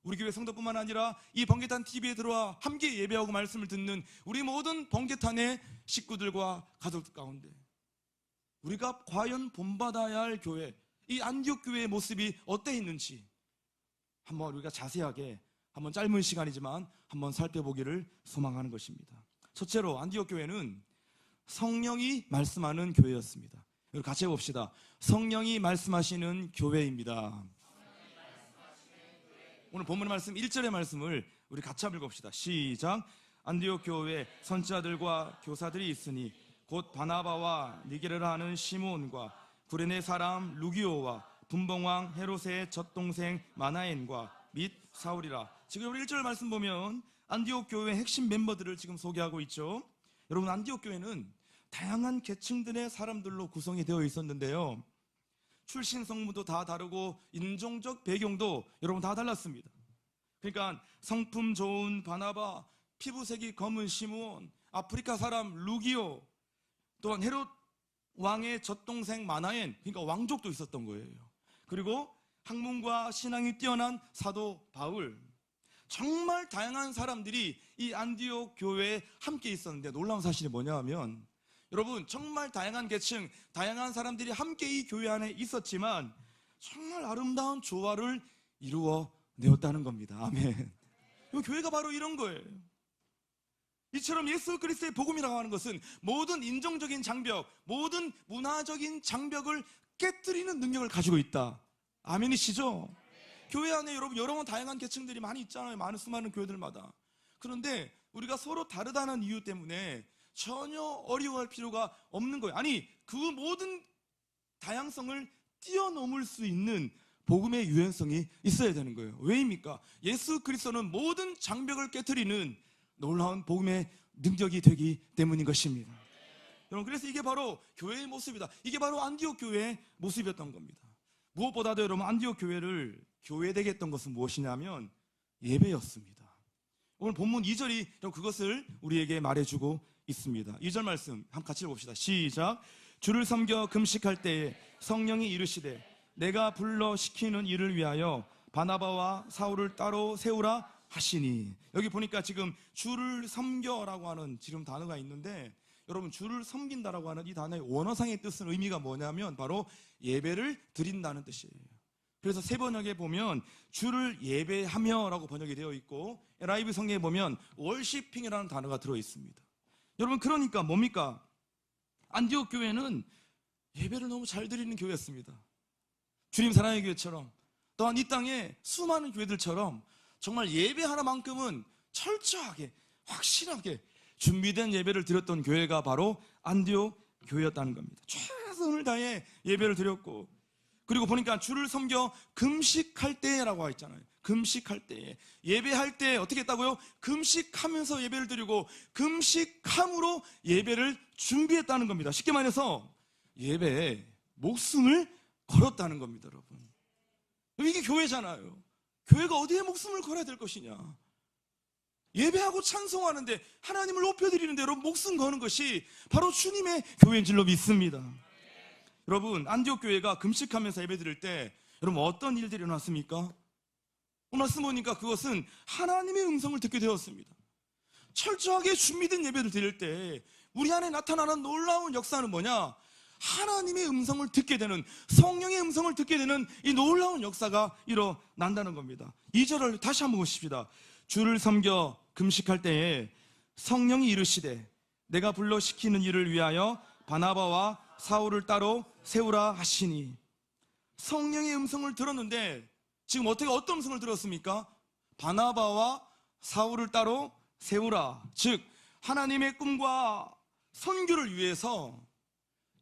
E: 우리 교회 성도뿐만 아니라 이 번개탄 TV에 들어와 함께 예배하고 말씀을 듣는 우리 모든 번개탄의 식구들과 가족들 가운데 우리가 과연 본받아야 할 교회, 이 안디옥 교회의 모습이 어때 있는지 한번 우리가 자세하게 한번 짧은 시간이지만 한번 살펴보기를 소망하는 것입니다. 첫째로 안디옥 교회는 성령이 말씀하는 교회였습니다. 여러분 같이 해봅시다. 성령이 말씀하시는 교회입니다. 오늘 본문 말씀 1절의 말씀을 우리 같이 한번 읽어봅시다. 시작. 안디옥 교회에 선지자들과 교사들이 있으니 곧 바나바와 니게르라 하는 시므온과 구레네 사람 루기오와 분봉왕 헤롯의 젖동생 마나엔과 및 사울이라. 지금 우리 1절 말씀 보면 안디옥 교회의 핵심 멤버들을 지금 소개하고 있죠. 여러분 안디옥 교회는 다양한 계층들의 사람들로 구성이 되어 있었는데요. 출신 성분도 다 다르고 인종적 배경도 여러분 다 달랐습니다. 그러니까 성품 좋은 바나바, 피부색이 검은 시므온, 아프리카 사람 루기오, 또한 헤롯 왕의 젖동생 마나엔, 그러니까 왕족도 있었던 거예요. 그리고 학문과 신앙이 뛰어난 사도 바울, 정말 다양한 사람들이 이 안디옥 교회에 함께 있었는데 놀라운 사실이 뭐냐 하면 여러분 정말 다양한 계층, 다양한 사람들이 함께 이 교회 안에 있었지만 정말 아름다운 조화를 이루어 내었다는 겁니다. 아멘. 이 교회가 바로 이런 거예요. 이처럼 예수 그리스도의 복음이라고 하는 것은 모든 인종적인 장벽, 모든 문화적인 장벽을 깨뜨리는 능력을 가지고 있다. 아멘이시죠? 교회 안에 여러분 여러 다양한 계층들이 많이 있잖아요. 많은 수많은 교회들마다. 그런데 우리가 서로 다르다는 이유 때문에 전혀 어려워할 필요가 없는 거예요. 아니 그 모든 다양성을 뛰어넘을 수 있는 복음의 유연성이 있어야 되는 거예요. 왜입니까? 예수 그리스도는 모든 장벽을 깨뜨리는 놀라운 복음의 능력이 되기 때문인 것입니다. 여러분 그래서 이게 바로 교회의 모습이다. 이게 바로 안디옥 교회의 모습이었던 겁니다. 무엇보다도 여러분 안디옥 교회를 교회되게 했던 것은 무엇이냐면 예배였습니다. 오늘 본문 2절이 그것을 우리에게 말해주고 있습니다. 2절 말씀 한번 같이 읽어봅시다. 시작. 주를 섬겨 금식할 때에 성령이 이르시되 내가 불러 시키는 일을 위하여 바나바와 사울을 따로 세우라 하시니. 여기 보니까 지금 주를 섬겨라고 하는 지금 단어가 있는데 여러분 주를 섬긴다라고 하는 이 단어의 원어상의 뜻은 의미가 뭐냐면 바로 예배를 드린다는 뜻이에요. 그래서 세 번역에 보면 주를 예배하며 라고 번역이 되어 있고 NIV 성경에 보면 월시핑이라는 단어가 들어 있습니다. 여러분 그러니까 뭡니까? 안디옥 교회는 예배를 너무 잘 드리는 교회였습니다. 주님 사랑의 교회처럼 또한 이 땅에 수많은 교회들처럼 정말 예배하나만큼은 철저하게 확실하게 준비된 예배를 드렸던 교회가 바로 안디옥 교회였다는 겁니다. 최선을 다해 예배를 드렸고 그리고 보니까 주를 섬겨 금식할 때라고 했잖아요. 금식할 때 예배할 때 어떻게 했다고요? 금식하면서 예배를 드리고 금식함으로 예배를 준비했다는 겁니다. 쉽게 말해서 예배에 목숨을 걸었다는 겁니다. 여러분 이게 교회잖아요. 교회가 어디에 목숨을 걸어야 될 것이냐? 예배하고 찬송하는데 하나님을 높여드리는데 여러분 목숨 거는 것이 바로 주님의 교회인 줄로 믿습니다. 여러분 안디옥 교회가 금식하면서 예배드릴 때 여러분 어떤 일들이 일어났습니까? 오늘 말씀 보니까 그것은 하나님의 음성을 듣게 되었습니다. 철저하게 준비된 예배를 드릴 때 우리 안에 나타나는 놀라운 역사는 뭐냐? 하나님의 음성을 듣게 되는, 성령의 음성을 듣게 되는 이 놀라운 역사가 일어난다는 겁니다. 2절을 다시 한번 보십시다. 주를 섬겨 금식할 때에 성령이 이르시되 내가 불러 시키는 일을 위하여 바나바와 사울을 따로 세우라 하시니. 성령의 음성을 들었는데 지금 어떤 음성을 들었습니까? 바나바와 사울을 따로 세우라. 즉 하나님의 꿈과 선교를 위해서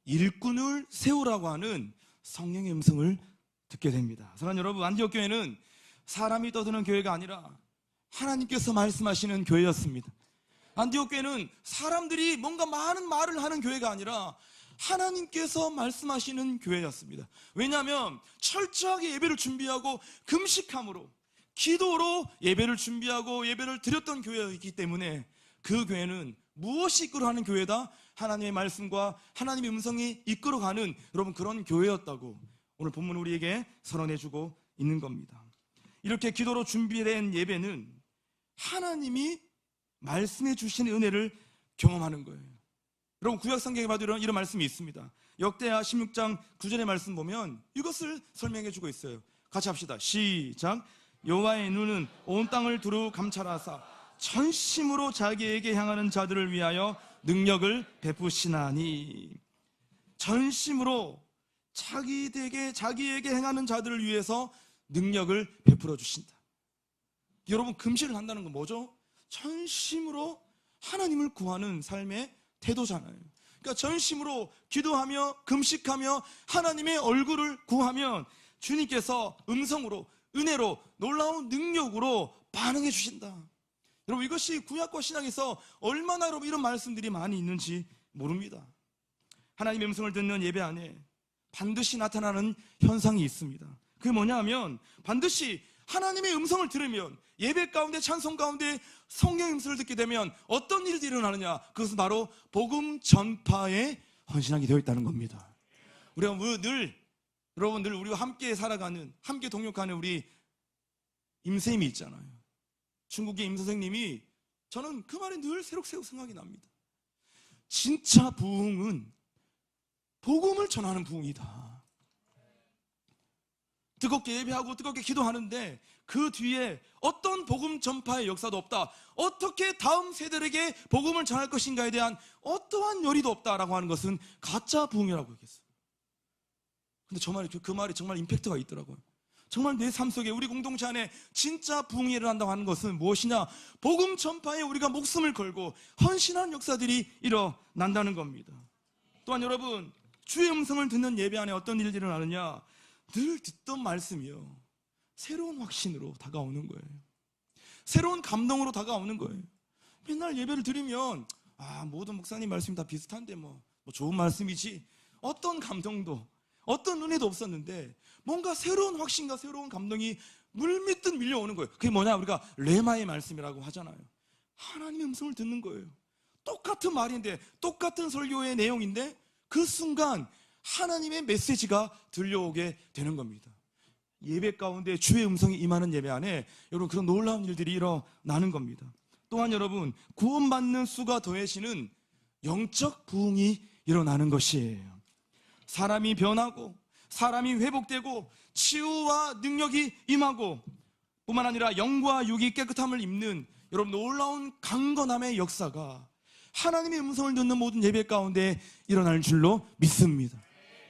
E: 일꾼을 세우라고 하는 성령의 음성을 듣게 됩니다. 사랑하는 여러분, 안디옥 교회는 사람이 떠드는 교회가 아니라 하나님께서 말씀하시는 교회였습니다. 안디옥 교회는 사람들이 뭔가 많은 말을 하는 교회가 아니라 하나님께서 말씀하시는 교회였습니다. 왜냐하면 철저하게 예배를 준비하고 금식함으로 기도로 예배를 준비하고 예배를 드렸던 교회이기 때문에 그 교회는 무엇이 이끌어가는 교회다? 하나님의 말씀과 하나님의 음성이 이끌어가는 여러분 그런 교회였다고 오늘 본문 우리에게 선언해주고 있는 겁니다. 이렇게 기도로 준비된 예배는 하나님이 말씀해 주신 은혜를 경험하는 거예요. 여러분 구약 성경에 봐도 이런 말씀이 있습니다. 역대하 16장 9절의 말씀 보면 이것을 설명해 주고 있어요. 같이 합시다. 시작. 여호와의 눈은 온 땅을 두루 감찰하사 전심으로 자기에게 향하는 자들을 위하여 능력을 베푸시나니. 전심으로 자기에게 행하는 자들을 위해서 능력을 베풀어 주신다. 여러분, 금식을 한다는 건 뭐죠? 전심으로 하나님을 구하는 삶의 태도잖아요. 그러니까 전심으로 기도하며 금식하며 하나님의 얼굴을 구하면 주님께서 음성으로, 은혜로, 놀라운 능력으로 반응해 주신다. 여러분, 이것이 구약과 신약에서 얼마나 여러분 이런 말씀들이 많이 있는지 모릅니다. 하나님의 음성을 듣는 예배 안에 반드시 나타나는 현상이 있습니다. 그게 뭐냐 하면, 반드시 하나님의 음성을 들으면, 예배 가운데, 찬송 가운데 성령의 음성을 듣게 되면 어떤 일들이 일어나느냐? 그것은 바로 복음 전파에 헌신하게 되어 있다는 겁니다. 우리가 여러분 늘 우리와 함께 살아가는, 함께 동역하는 우리 임쌤이 있잖아요. 중국의 임 선생님이, 저는 그 말이 늘 새록새록 생각이 납니다. 진짜 부흥은 복음을 전하는 부흥이다. 뜨겁게 예배하고 뜨겁게 기도하는데 그 뒤에 어떤 복음 전파의 역사도 없다. 어떻게 다음 세대에게 복음을 전할 것인가에 대한 어떠한 열의도 없다라고 하는 것은 가짜 부흥이라고 얘기했어요. 근데 그 말이 정말 임팩트가 있더라고요. 정말 내 삶 속에, 우리 공동체 안에 진짜 부흥이 일어난다고 하는 것은 무엇이냐? 복음 전파에 우리가 목숨을 걸고 헌신한 역사들이 일어난다는 겁니다. 또한 여러분, 주의 음성을 듣는 예배 안에 어떤 일들이 일어나느냐? 늘 듣던 말씀이요, 새로운 확신으로 다가오는 거예요. 새로운 감동으로 다가오는 거예요. 맨날 예배를 드리면 모든 목사님 말씀이 다 비슷한데 뭐 좋은 말씀이지, 어떤 감동도, 어떤 은혜도 없었는데 뭔가 새로운 확신과 새로운 감동이 물밀듯 밀려오는 거예요. 그게 뭐냐? 우리가 레마의 말씀이라고 하잖아요. 하나님의 음성을 듣는 거예요. 똑같은 말인데, 똑같은 설교의 내용인데 그 순간 하나님의 메시지가 들려오게 되는 겁니다. 예배 가운데 주의 음성이 임하는 예배 안에 여러분, 그런 놀라운 일들이 일어나는 겁니다. 또한 여러분, 구원받는 수가 더해지는 영적 부흥이 일어나는 것이에요. 사람이 변하고, 사람이 회복되고, 치유와 능력이 임하고, 뿐만 아니라 영과 육이 깨끗함을 입는 여러분 놀라운 강건함의 역사가 하나님의 음성을 듣는 모든 예배 가운데 일어날 줄로 믿습니다.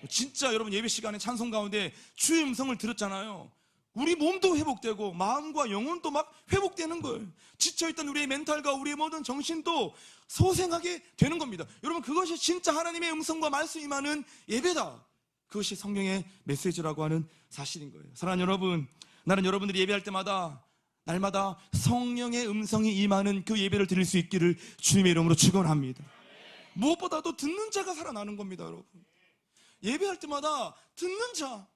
E: 진짜 여러분, 예배 시간에 찬송 가운데 주의 음성을 들었잖아요. 우리 몸도 회복되고 마음과 영혼도 막 회복되는 거예요. 지쳐있던 우리의 멘탈과 우리의 모든 정신도 소생하게 되는 겁니다. 여러분, 그것이 진짜 하나님의 음성과 말씀이 임하는 예배다. 그것이 성경의 메시지라고 하는 사실인 거예요. 사랑하는 여러분, 나는 여러분들이 예배할 때마다, 날마다 성령의 음성이 임하는 그 예배를 드릴 수 있기를 주님의 이름으로 축원합니다. 무엇보다도 듣는 자가 살아나는 겁니다. 여러분, 예배할 때마다 듣는 자,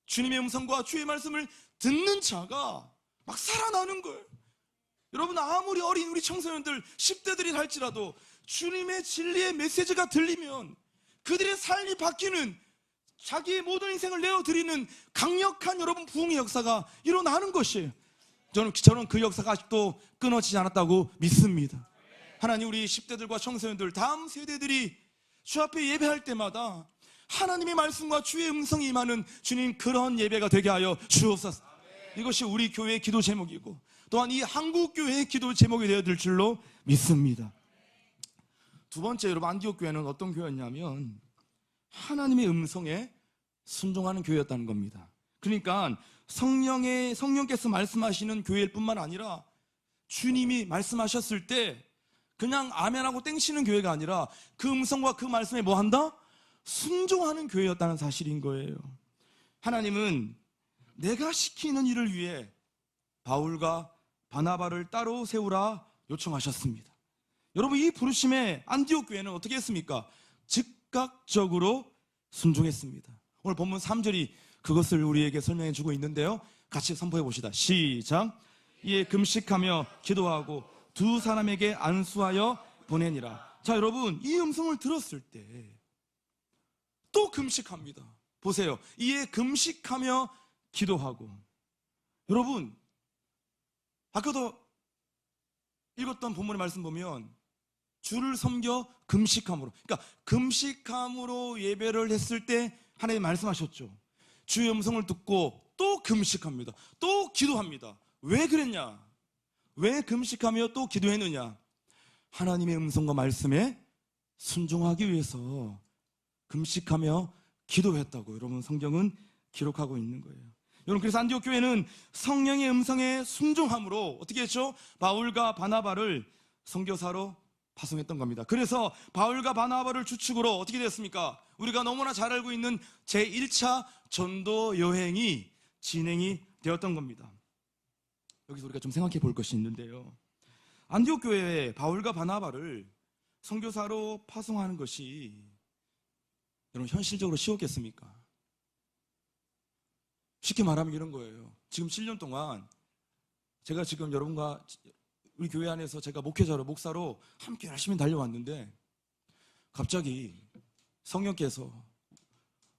E: 주님의 음성과 주의 말씀을 듣는 자가 막 살아나는 거예요. 여러분, 아무리 어린 우리 청소년들, 10대들이 할지라도 주님의 진리의 메시지가 들리면 그들의 삶이 바뀌는, 자기의 모든 인생을 내어드리는 강력한 여러분 부흥의 역사가 일어나는 것이에요. 저는 그 역사가 아직도 끊어지지 않았다고 믿습니다. 하나님, 우리 10대들과 청소년들, 다음 세대들이 주 앞에 예배할 때마다 하나님의 말씀과 주의 음성이 임하는 주님, 그런 예배가 되게 하여 주옵소서. 이것이 우리 교회의 기도 제목이고, 또한 이 한국교회의 기도 제목이 되어질 줄로 믿습니다. 두 번째, 여러분, 안디옥 교회는 어떤 교회였냐면 하나님의 음성에 순종하는 교회였다는 겁니다. 그러니까 성령께서 말씀하시는 교회일 뿐만 아니라 주님이 말씀하셨을 때 그냥 아멘하고 땡치는 교회가 아니라 그 음성과 그 말씀에 뭐 한다? 순종하는 교회였다는 사실인 거예요. 하나님은 내가 시키는 일을 위해 바울과 바나바를 따로 세우라 요청하셨습니다. 여러분, 이 부르심에 안디옥 교회는 어떻게 했습니까? 즉각적으로 순종했습니다. 오늘 본문 3절이 그것을 우리에게 설명해 주고 있는데요, 같이 선포해 봅시다. 시작. 이에 금식하며 기도하고 두 사람에게 안수하여 보내니라. 자, 여러분, 이 음성을 들었을 때 또 금식합니다. 보세요. 이에 금식하며 기도하고. 여러분, 아까도 읽었던 본문의 말씀 보면 주를 섬겨 금식함으로, 그러니까 금식함으로 예배를 했을 때 하나님 말씀하셨죠. 주의 음성을 듣고 또 금식합니다. 또 기도합니다. 왜 그랬냐? 왜 금식하며 또 기도했느냐? 하나님의 음성과 말씀에 순종하기 위해서 금식하며 기도했다고 여러분 성경은 기록하고 있는 거예요. 여러분, 그래서 안디옥 교회는 성령의 음성에 순종함으로 어떻게 했죠? 바울과 바나바를 선교사로 파송했던 겁니다. 그래서 바울과 바나바를 주축으로 어떻게 됐습니까? 우리가 너무나 잘 알고 있는 제1차 전도 여행이 진행이 되었던 겁니다. 여기서 우리가 좀 생각해 볼 것이 있는데요. 안디옥 교회에 바울과 바나바를 선교사로 파송하는 것이 여러분 현실적으로 쉬웠겠습니까? 쉽게 말하면 이런 거예요. 지금 7년 동안 제가 지금 여러분과 우리 교회 안에서 제가 목회자로 목사로 함께 열심히 달려왔는데 갑자기 성령께서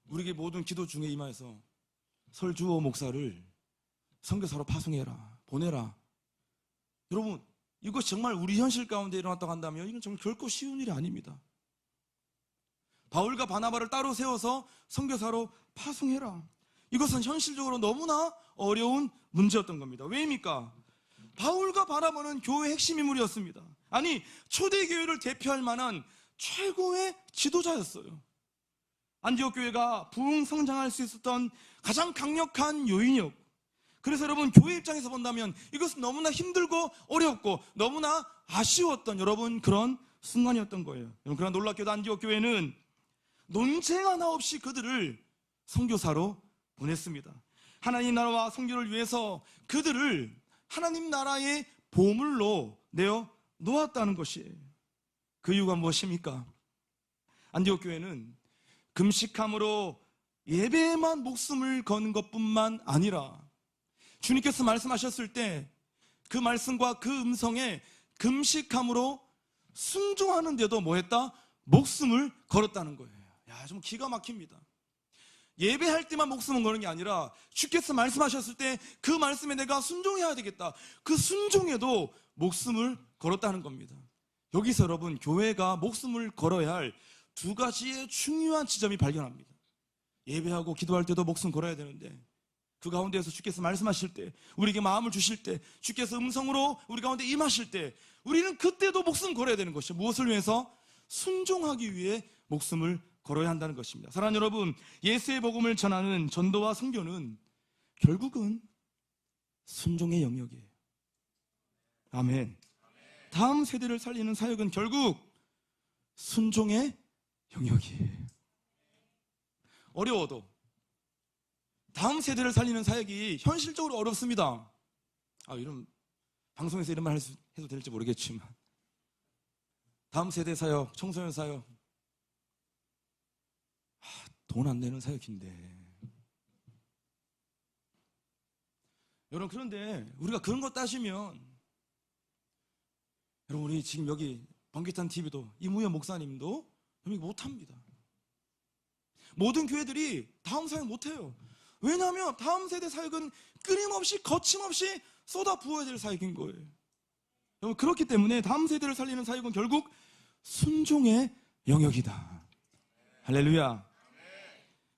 E: 우리에게 모든 기도 중에 임하여서 설주호 목사를 선교사로 파송해라, 보내라. 여러분, 이것이 정말 우리 현실 가운데 일어났다고 한다면 이건 정말 결코 쉬운 일이 아닙니다. 바울과 바나바를 따로 세워서 선교사로 파송해라. 이것은 현실적으로 너무나 어려운 문제였던 겁니다. 왜입니까? 바울과 바나바는 교회의 핵심 인물이었습니다. 아니, 초대교회를 대표할 만한 최고의 지도자였어요. 안디옥 교회가 부흥 성장할 수 있었던 가장 강력한 요인이었고, 그래서 여러분 교회 입장에서 본다면 이것은 너무나 힘들고 어렵고 너무나 아쉬웠던 여러분 그런 순간이었던 거예요. 여러분, 그러나 놀랍게도 안디옥 교회는 논쟁 하나 없이 그들을 선교사로 보냈습니다. 하나님 나라와 선교를 위해서 그들을 하나님 나라의 보물로 내어 놓았다는 것이에요. 그 이유가 무엇입니까? 안디옥 교회는 금식함으로 예배에만 목숨을 거는 것뿐만 아니라 주님께서 말씀하셨을 때 그 말씀과 그 음성에 금식함으로 순종하는데도 뭐했다? 목숨을 걸었다는 거예요. 야, 좀 기가 막힙니다. 예배할 때만 목숨을 거는 게 아니라 주께서 말씀하셨을 때 그 말씀에 내가 순종해야 되겠다. 그 순종에도 목숨을 걸었다는 겁니다. 여기서 여러분 교회가 목숨을 걸어야 할 두 가지의 중요한 지점이 발견합니다. 예배하고 기도할 때도 목숨 걸어야 되는데 그 가운데에서 주께서 말씀하실 때, 우리에게 마음을 주실 때, 주께서 음성으로 우리 가운데 임하실 때 우리는 그때도 목숨 걸어야 되는 것이죠. 무엇을 위해서? 순종하기 위해 목숨을 걸어야 한다는 것입니다. 사랑하는 여러분, 예수의 복음을 전하는 전도와 선교는 결국은 순종의 영역이에요. 아멘. 다음 세대를 살리는 사역은 결국 순종의 영역이에요. 어려워도 다음 세대를 살리는 사역이 현실적으로 어렵습니다. 이런 방송에서 이런 말 해도 될지 모르겠지만 다음 세대 사역, 청소년 사역 돈 안 내는 사역인데 여러분, 그런데 우리가 그런 거 따지면 여러분, 우리 지금 여기 번개탄 TV도 이무현 목사님도 여기 못합니다. 모든 교회들이 다음 사역 못해요. 왜냐하면 다음 세대 사역은 끊임없이 거침없이 쏟아 부어야 될 사역인 거예요. 여러분, 그렇기 때문에 다음 세대를 살리는 사역은 결국 순종의 영역이다. 할렐루야.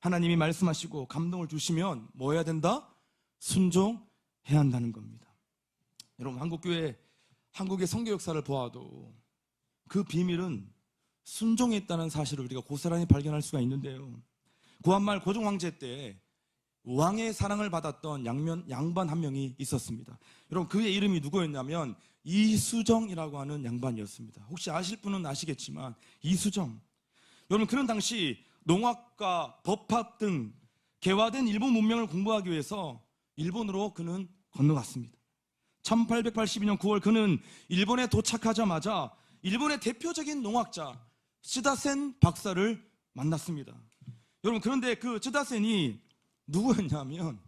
E: 하나님이 말씀하시고 감동을 주시면 뭐 해야 된다? 순종해야 한다는 겁니다. 여러분, 한국교회, 한국의 선교 역사를 보아도 그 비밀은 순종했다는 사실을 우리가 고스란히 발견할 수가 있는데요. 구한말 고종 황제 때 왕의 사랑을 받았던 양반 한 명이 있었습니다. 여러분, 그의 이름이 누구였냐면 이수정이라고 하는 양반이었습니다. 혹시 아실 분은 아시겠지만 이수정. 여러분, 그런 당시 농학과 법학 등 개화된 일본 문명을 공부하기 위해서 일본으로 그는 건너갔습니다. 1882년 9월 그는 일본에 도착하자마자 일본의 대표적인 농학자 츠다센 박사를 만났습니다. 여러분, 그런데 그 츠다센이 누구였냐면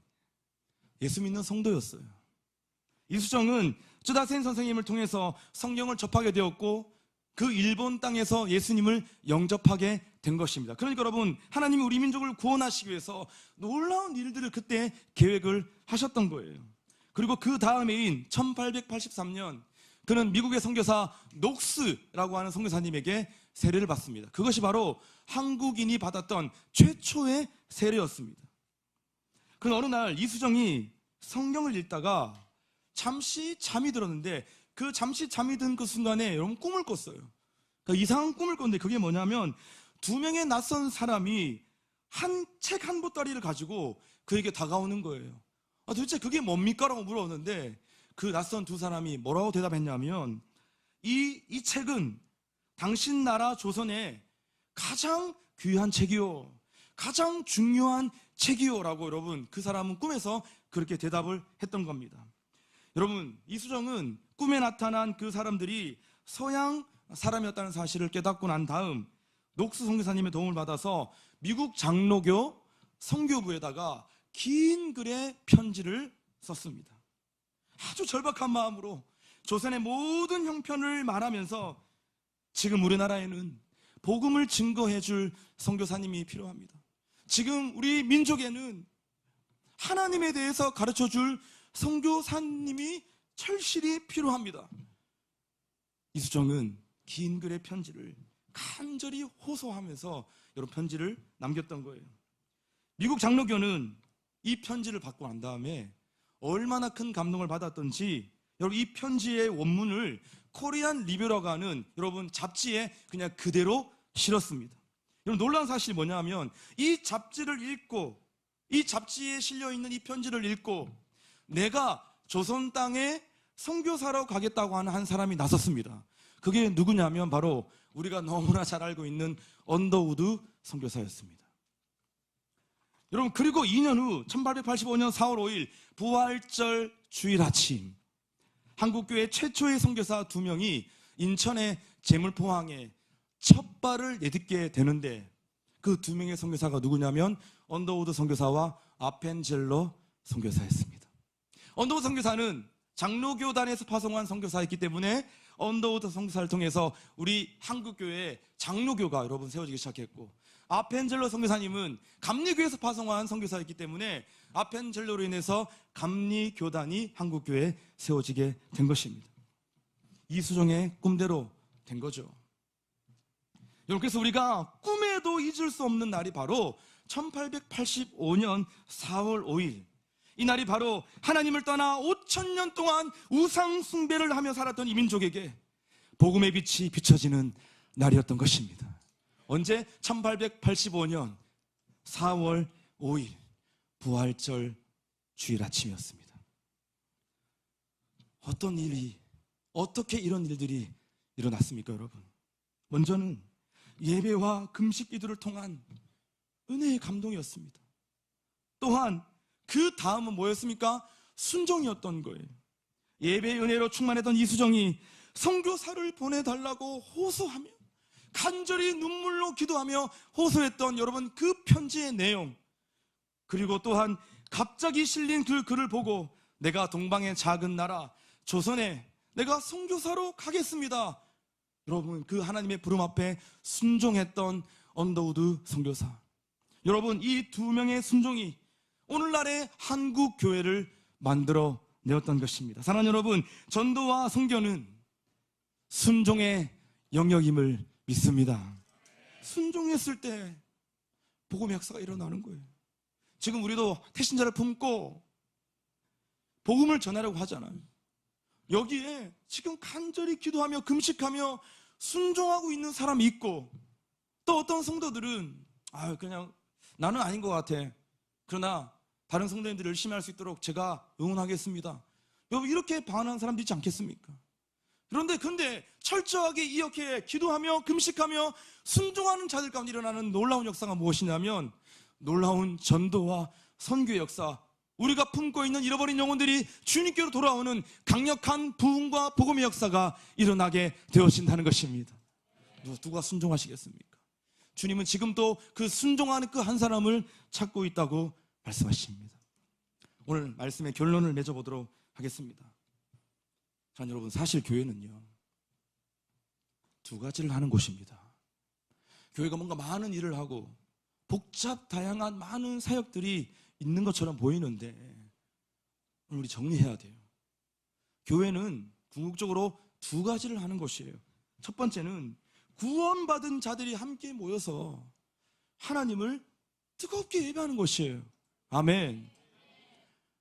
E: 예수 믿는 성도였어요. 이수정은 츠다센 선생님을 통해서 성경을 접하게 되었고 그 일본 땅에서 예수님을 영접하게 된 것입니다. 그러니까 여러분, 하나님이 우리 민족을 구원하시기 위해서 놀라운 일들을 그때 계획을 하셨던 거예요. 그리고 그 다음해인 1883년 그는 미국의 선교사 녹스라고 하는 선교사님에게 세례를 받습니다. 그것이 바로 한국인이 받았던 최초의 세례였습니다. 그는 어느 날 이수정이 성경을 읽다가 잠시 잠이 들었는데 그 잠시 잠이 든 그 순간에 여러분 꿈을 꿨어요. 그러니까 이상한 꿈을 꿨는데 그게 뭐냐면 2명의 낯선 사람이 책 한 보따리를 가지고 그에게 다가오는 거예요. 도대체 그게 뭡니까? 라고 물었는데 그 낯선 두 사람이 뭐라고 대답했냐면 이 책은 당신 나라 조선의 가장 귀한 책이요, 가장 중요한 책이요 라고 여러분 그 사람은 꿈에서 그렇게 대답을 했던 겁니다. 여러분 이수정은 꿈에 나타난 그 사람들이 서양 사람이었다는 사실을 깨닫고 난 다음 녹수 선교사님의 도움을 받아서 미국 장로교 선교부에다가 긴 글의 편지를 썼습니다. 아주 절박한 마음으로 조선의 모든 형편을 말하면서 지금 우리나라에는 복음을 증거해 줄 선교사님이 필요합니다. 지금 우리 민족에는 하나님에 대해서 가르쳐 줄 선교사님이 철실히 필요합니다. 이수정은 긴 글의 편지를 간절히 호소하면서 여러분 편지를 남겼던 거예요. 미국 장로교는 이 편지를 받고 난 다음에 얼마나 큰 감동을 받았던지 여러분 이 편지의 원문을 코리안 리뷰라고 하는 여러분 잡지에 그냥 그대로 실었습니다. 여러분 놀라운 사실이 뭐냐면 이 잡지를 읽고 이 잡지에 실려있는 이 편지를 읽고 내가 조선 땅에 선교사로 가겠다고 하는 한 사람이 나섰습니다. 그게 누구냐면 바로 우리가 너무나 잘 알고 있는 언더우드 선교사였습니다. 여러분 그리고 2년 후 1885년 4월 5일 부활절 주일 아침 한국교회 최초의 선교사 2명이 인천의 제물포항에 첫 발을 내딛게 되는데 그 2명의 선교사가 누구냐면 언더우드 선교사와 아펜젤러 선교사였습니다. 언더우드 선교사는 장로교단에서 파송한 선교사였기 때문에 언더우드 선교사를 통해서 우리 한국교회 장로교가 여러분 세워지기 시작했고 아펜젤러 선교사님은 감리교에서 파송한 선교사였기 때문에 아펜젤러로 인해서 감리교단이 한국교회에 세워지게 된 것입니다. 이수정의 꿈대로 된 거죠. 여러분 그래서 우리가 꿈에도 잊을 수 없는 날이 바로 1885년 4월 5일 이 날이 바로 하나님을 떠나 5,000년 동안 우상 숭배를 하며 살았던 이 민족에게 복음의 빛이 비춰지는 날이었던 것입니다. 언제? 1885년 4월 5일 부활절 주일 아침이었습니다. 어떤 일이 어떻게 이런 일들이 일어났습니까 여러분? 먼저는 예배와 금식 기도를 통한 은혜의 감동이었습니다. 또한 그 다음은 뭐였습니까? 순종이었던 거예요. 예배의 은혜로 충만했던 이수정이 선교사를 보내달라고 호소하며 간절히 눈물로 기도하며 호소했던 여러분 그 편지의 내용, 그리고 또한 갑자기 실린 그 글을 보고 내가 동방의 작은 나라 조선에 내가 선교사로 가겠습니다. 여러분 그 하나님의 부름 앞에 순종했던 언더우드 선교사, 여러분 이 2명의 순종이 오늘날의 한국 교회를 만들어 내었던 것입니다. 사랑하는 여러분, 전도와 선교는 순종의 영역임을 믿습니다. 순종했을 때 복음의 역사가 일어나는 거예요. 지금 우리도 태신자를 품고 복음을 전하려고 하잖아요. 여기에 지금 간절히 기도하며 금식하며 순종하고 있는 사람이 있고, 또 어떤 성도들은 그냥 나는 아닌 것 같아, 그러나 다른 성도님들이 열심히 할 수 있도록 제가 응원하겠습니다, 여러분 이렇게 반응하는 사람도 있지 않겠습니까? 그런데 철저하게 이렇게 기도하며 금식하며 순종하는 자들 가운데 일어나는 놀라운 역사가 무엇이냐면 놀라운 전도와 선교의 역사, 우리가 품고 있는 잃어버린 영혼들이 주님께로 돌아오는 강력한 부흥과 복음의 역사가 일어나게 되어진다는 것입니다. 누가 순종하시겠습니까? 주님은 지금도 그 순종하는 그 한 사람을 찾고 있다고 말씀하십니다. 오늘 말씀의 결론을 맺어보도록 하겠습니다. 자, 여러분 사실 교회는요 2가지를 하는 곳입니다. 교회가 뭔가 많은 일을 하고 복잡 다양한 많은 사역들이 있는 것처럼 보이는데 우리 정리해야 돼요. 교회는 궁극적으로 2가지를 하는 것이에요. 첫 번째는 구원받은 자들이 함께 모여서 하나님을 뜨겁게 예배하는 것이에요. 아멘.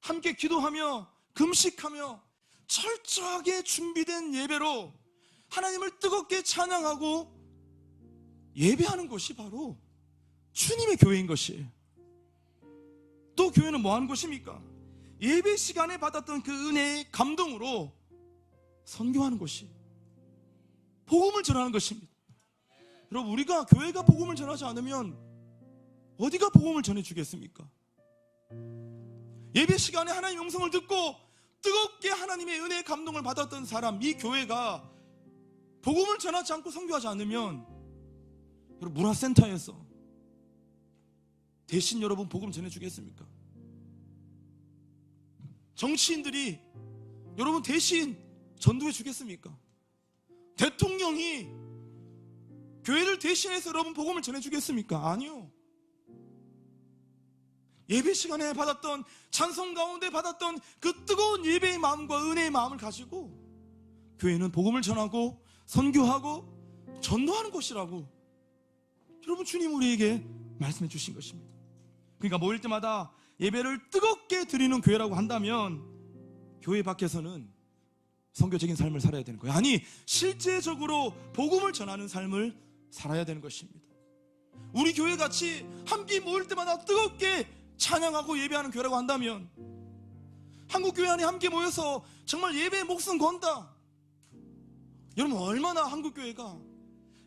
E: 함께 기도하며 금식하며 철저하게 준비된 예배로 하나님을 뜨겁게 찬양하고 예배하는 것이 바로 주님의 교회인 것이에요. 또 교회는 뭐 하는 것입니까? 예배 시간에 받았던 그 은혜의 감동으로 선교하는 것이 복음을 전하는 것입니다. 여러분, 우리가 교회가 복음을 전하지 않으면 어디가 복음을 전해주겠습니까? 예배 시간에 하나님의 음성을 듣고 뜨겁게 하나님의 은혜의 감동을 받았던 사람, 이 교회가 복음을 전하지 않고 선교하지 않으면 여러분, 문화센터에서 대신 여러분 복음 전해주겠습니까? 정치인들이 여러분 대신 전도해 주겠습니까? 대통령이 교회를 대신해서 여러분 복음을 전해주겠습니까? 아니요. 예배 시간에 받았던, 찬송 가운데 받았던 그 뜨거운 예배의 마음과 은혜의 마음을 가지고 교회는 복음을 전하고 선교하고 전도하는 것이라고 여러분 주님 우리에게 말씀해 주신 것입니다. 그러니까 모일 때마다 예배를 뜨겁게 드리는 교회라고 한다면 교회 밖에서는 선교적인 삶을 살아야 되는 거예요. 아니, 실제적으로 복음을 전하는 삶을 살아야 되는 것입니다. 우리 교회같이 함께 모일 때마다 뜨겁게 찬양하고 예배하는 교회라고 한다면, 한국교회 안에 함께 모여서 정말 예배에 목숨 건다. 여러분, 얼마나 한국교회가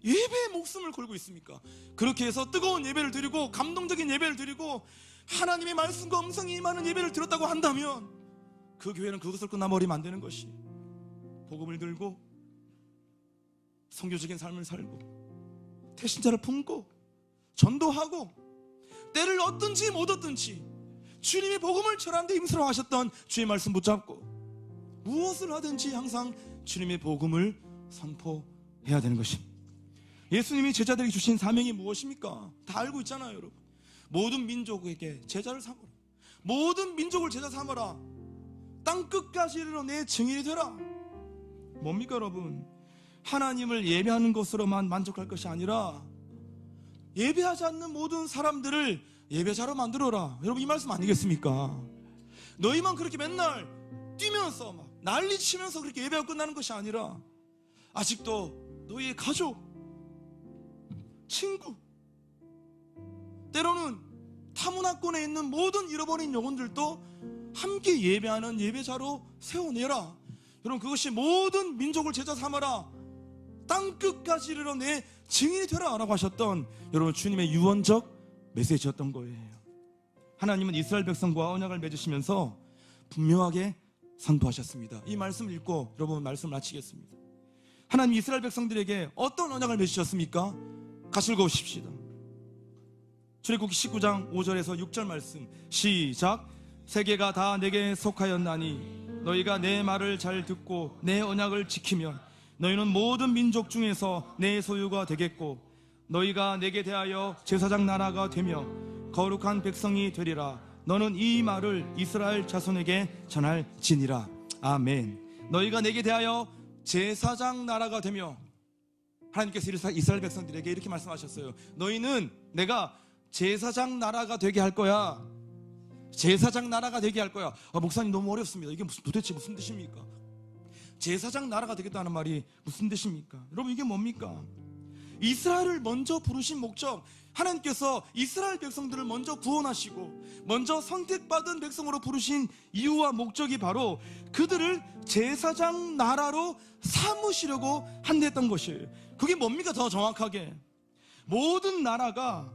E: 예배에 목숨을 걸고 있습니까? 그렇게 해서 뜨거운 예배를 드리고 감동적인 예배를 드리고 하나님의 말씀과 음성이 임하는 예배를 드렸다고 한다면 그 교회는 그것을 끝나버리면 안 되는 것이, 복음을 들고 선교적인 삶을 살고 태신자를 품고 전도하고 때를 얻든지 못 얻든지 주님의 복음을 전하는 데 힘쓰러하셨던 주의 말씀 붙잡고 무엇을 하든지 항상 주님의 복음을 선포해야 되는 것입니다. 예수님이 제자들에게 주신 사명이 무엇입니까? 다 알고 있잖아요, 여러분. 모든 민족에게 제자를 삼으라. 모든 민족을 제자 삼아라. 땅끝까지 이르러 내 증인이 되라. 뭡니까, 여러분? 하나님을 예배하는 것으로만 만족할 것이 아니라 예배하지 않는 모든 사람들을 예배자로 만들어라. 여러분, 이 말씀 아니겠습니까? 너희만 그렇게 맨날 뛰면서 막 난리치면서 그렇게 예배가 끝나는 것이 아니라 아직도 너희의 가족, 친구, 때로는 타문화권에 있는 모든 잃어버린 영혼들도 함께 예배하는 예배자로 세워내라. 여러분, 그것이 모든 민족을 제자 삼아라. 땅끝까지 이르러 내 증인이 되라 라고 하셨던 여러분 주님의 유언적 메시지였던 거예요. 하나님은 이스라엘 백성과 언약을 맺으시면서 분명하게 선포하셨습니다. 이 말씀을 읽고 여러분 말씀을 마치겠습니다. 하나님 이스라엘 백성들에게 어떤 언약을 맺으셨습니까? 같이 읽어보십시다. 출애굽기 19장 5절에서 6절 말씀 시작. 세계가 다 내게 속하였나니 너희가 내 말을 잘 듣고 내 언약을 지키면 너희는 모든 민족 중에서 내 소유가 되겠고 너희가 내게 대하여 제사장 나라가 되며 거룩한 백성이 되리라. 너는 이 말을 이스라엘 자손에게 전할지니라. 아멘. 너희가 내게 대하여 제사장 나라가 되며, 하나님께서 이스라엘 백성들에게 이렇게 말씀하셨어요. 너희는 내가 제사장 나라가 되게 할 거야. 제사장 나라가 되게 할 거야. 목사님 너무 어렵습니다. 이게 도대체 무슨 뜻입니까? 제사장 나라가 되겠다는 말이 무슨 뜻입니까? 여러분, 이게 뭡니까? 이스라엘을 먼저 부르신 목적, 하나님께서 이스라엘 백성들을 먼저 구원하시고 먼저 선택받은 백성으로 부르신 이유와 목적이 바로 그들을 제사장 나라로 삼으시려고 한댔던 것이에요. 그게 뭡니까? 더 정확하게 모든 나라가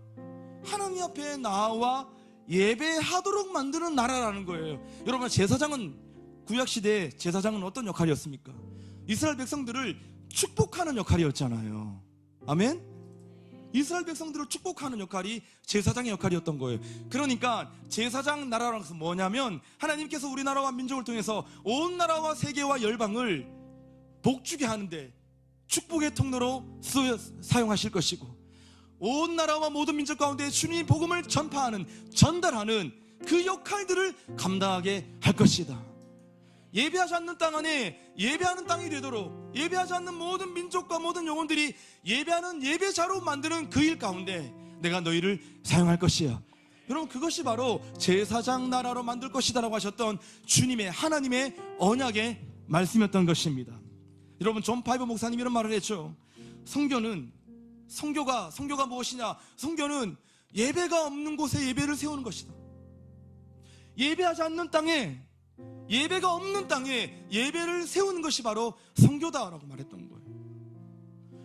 E: 하나님 앞에 나와 예배하도록 만드는 나라라는 거예요. 여러분, 제사장은 구약시대에 제사장은 어떤 역할이었습니까? 이스라엘 백성들을 축복하는 역할이었잖아요. 아멘? 이스라엘 백성들을 축복하는 역할이 제사장의 역할이었던 거예요. 그러니까 제사장 나라라는 것은 뭐냐면 하나님께서 우리나라와 민족을 통해서 온 나라와 세계와 열방을 복주게 하는데 축복의 통로로 사용하실 것이고, 온 나라와 모든 민족 가운데 주님의 복음을 전파하는, 전달하는 그 역할들을 감당하게 할 것이다. 예배하지 않는 땅 안에 예배하는 땅이 되도록, 예배하지 않는 모든 민족과 모든 영혼들이 예배하는 예배자로 만드는 그 일 가운데 내가 너희를 사용할 것이야. 여러분, 그것이 바로 제사장 나라로 만들 것이다라고 하셨던 주님의, 하나님의 언약의 말씀이었던 것입니다. 여러분, 존 파이버 목사님이 이런 말을 했죠. 성교가 무엇이냐? 성교는 예배가 없는 곳에 예배를 세우는 것이다. 예배하지 않는 땅에, 예배가 없는 땅에 예배를 세우는 것이 바로 성교다라고 말했던 거예요.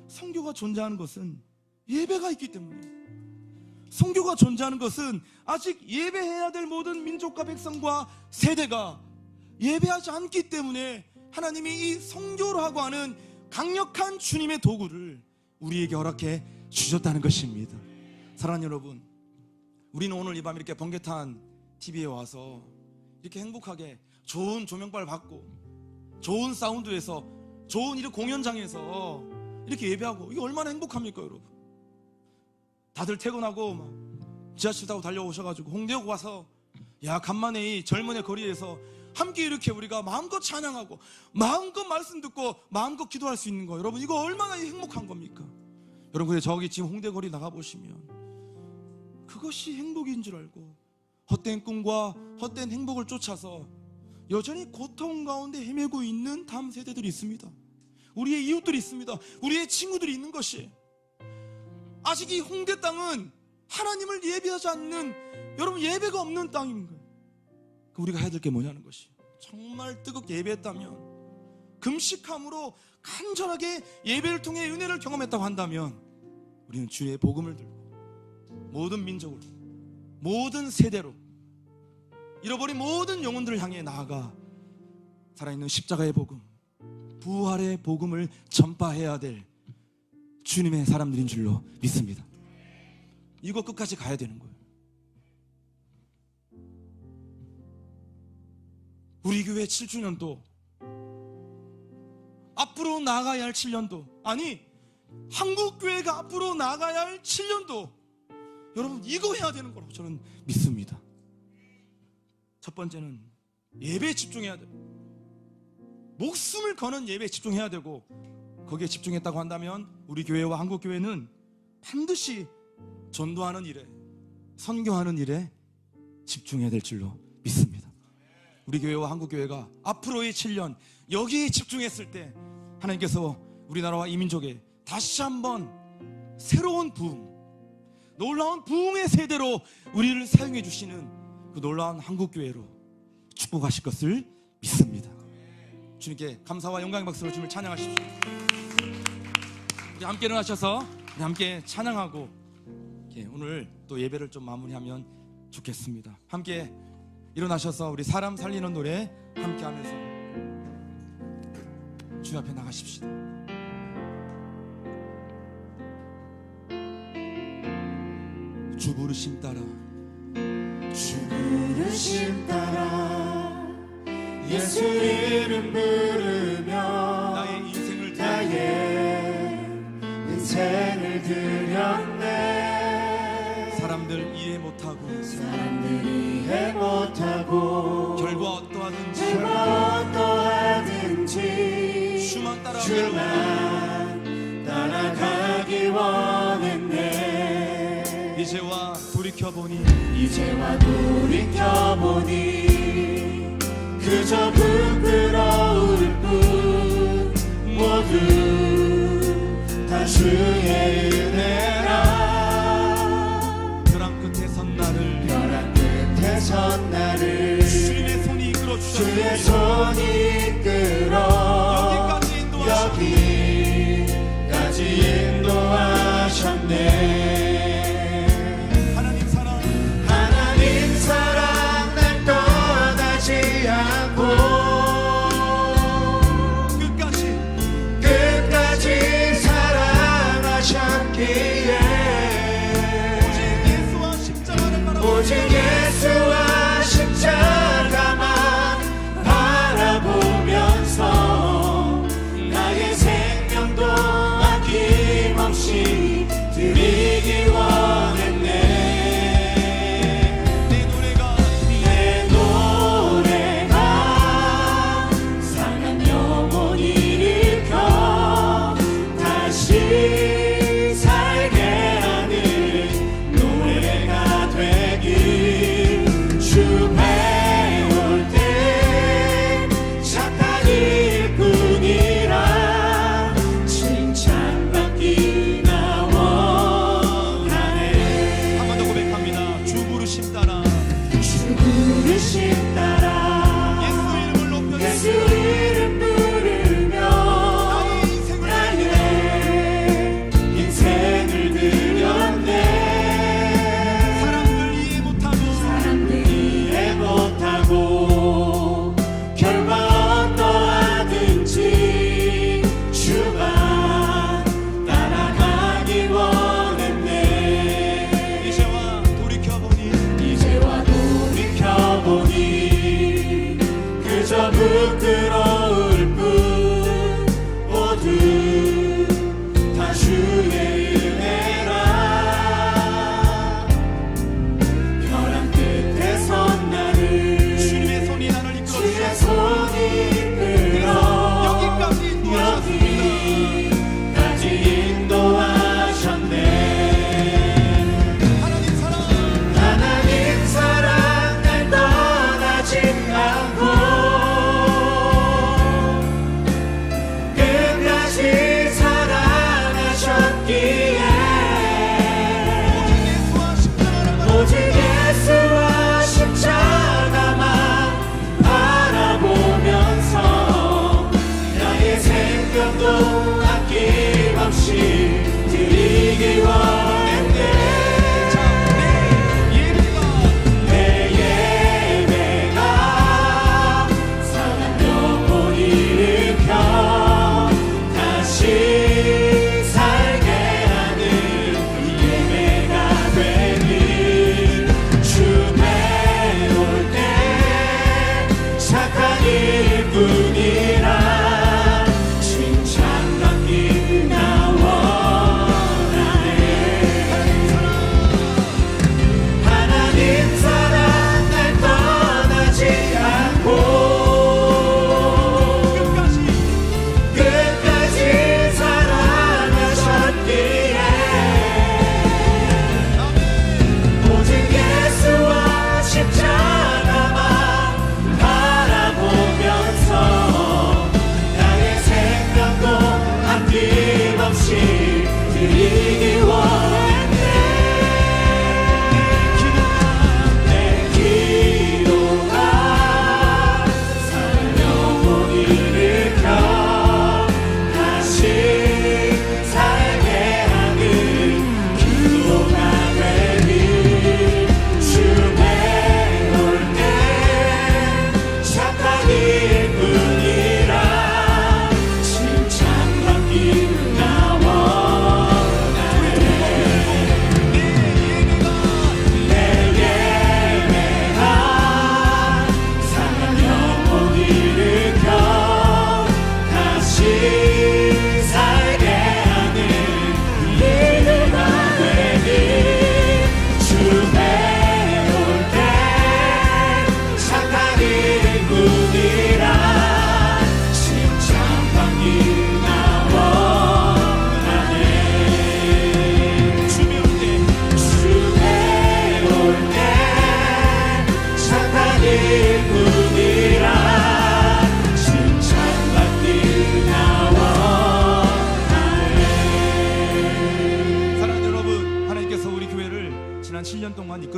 E: 성교가 존재하는 것은 예배가 있기 때문에, 성교가 존재하는 것은 아직 예배해야 될 모든 민족과 백성과 세대가 예배하지 않기 때문에 하나님이 이 성교라고 하는 강력한 주님의 도구를 우리에게 허락해 주셨다는 것입니다. 사랑하는 여러분, 우리는 오늘 이 밤 이렇게 번개탄 TV에 와서 이렇게 행복하게 좋은 조명빨 받고 좋은 사운드에서 좋은 이런 공연장에서 이렇게 예배하고, 이게 얼마나 행복합니까 여러분? 다들 퇴근하고 막 지하철 타고 달려오셔가지고 홍대역 와서 야 간만에 이 젊은의 거리에서 함께 이렇게 우리가 마음껏 찬양하고 마음껏 말씀 듣고 마음껏 기도할 수 있는 거, 여러분 이거 얼마나 행복한 겁니까? 여러분, 근데 저기 지금 홍대 거리 나가보시면 그것이 행복인 줄 알고 헛된 꿈과 헛된 행복을 쫓아서 여전히 고통 가운데 헤매고 있는 다음 세대들이 있습니다. 우리의 이웃들이 있습니다. 우리의 친구들이 있는 것이, 아직 이 홍대 땅은 하나님을 예배하지 않는, 여러분 예배가 없는 땅인 거예요. 우리가 해야 될 게 뭐냐는 것이, 정말 뜨겁게 예배했다면, 금식함으로 간절하게 예배를 통해 은혜를 경험했다고 한다면, 우리는 주의 복음을 들고 모든 민족을, 모든 세대로 잃어버린 모든 영혼들을 향해 나아가 살아있는 십자가의 복음, 부활의 복음을 전파해야 될 주님의 사람들인 줄로 믿습니다. 이거 끝까지 가야 되는 거예요. 우리 교회 7주년도, 앞으로 나아가야 할 7년도, 아니 한국교회가 앞으로 나아가야 할 7년도, 여러분 이거 해야 되는 거라고 저는 믿습니다. 첫 번째는 예배에 집중해야 돼요. 목숨을 거는 예배에 집중해야 되고, 거기에 집중했다고 한다면 우리 교회와 한국교회는 반드시 전도하는 일에, 선교하는 일에 집중해야 될 줄로 믿습니다. 우리 교회와 한국교회가 앞으로의 7년 여기에 집중했을 때 하나님께서 우리나라와 이 민족에 다시 한번 새로운 부흥, 놀라운 부흥의 세대로 우리를 사용해 주시는 그 놀라운 한국교회로 축복하실 것을 믿습니다. 주님께 감사와 영광의 박수로 주님을 찬양하십시오. 우리 함께 일어나셔서 우리 함께 찬양하고 오늘 또 예배를 좀 마무리하면 좋겠습니다. 함께 일어나셔서 우리 사람 살리는 노래 함께 하면서 주 앞에 나가십시다. 주 부르심 따라,
C: 주 부르심 따라 예수 이름 부르며
E: 나의 인생을
C: 드렸네.
E: 사람들 이해 못하고 결과 어떠하든지 주만
C: 따라가기 원했네.
E: 이제와 돌이켜보니
C: 그저 부끄러울 뿐, 모두 다 주의 은혜라.
E: 벼랑 끝에 선 나를 주님의 손이 이끌어
C: 여기까지 인도하셨네. 하나님 사랑 날 떠나지 않고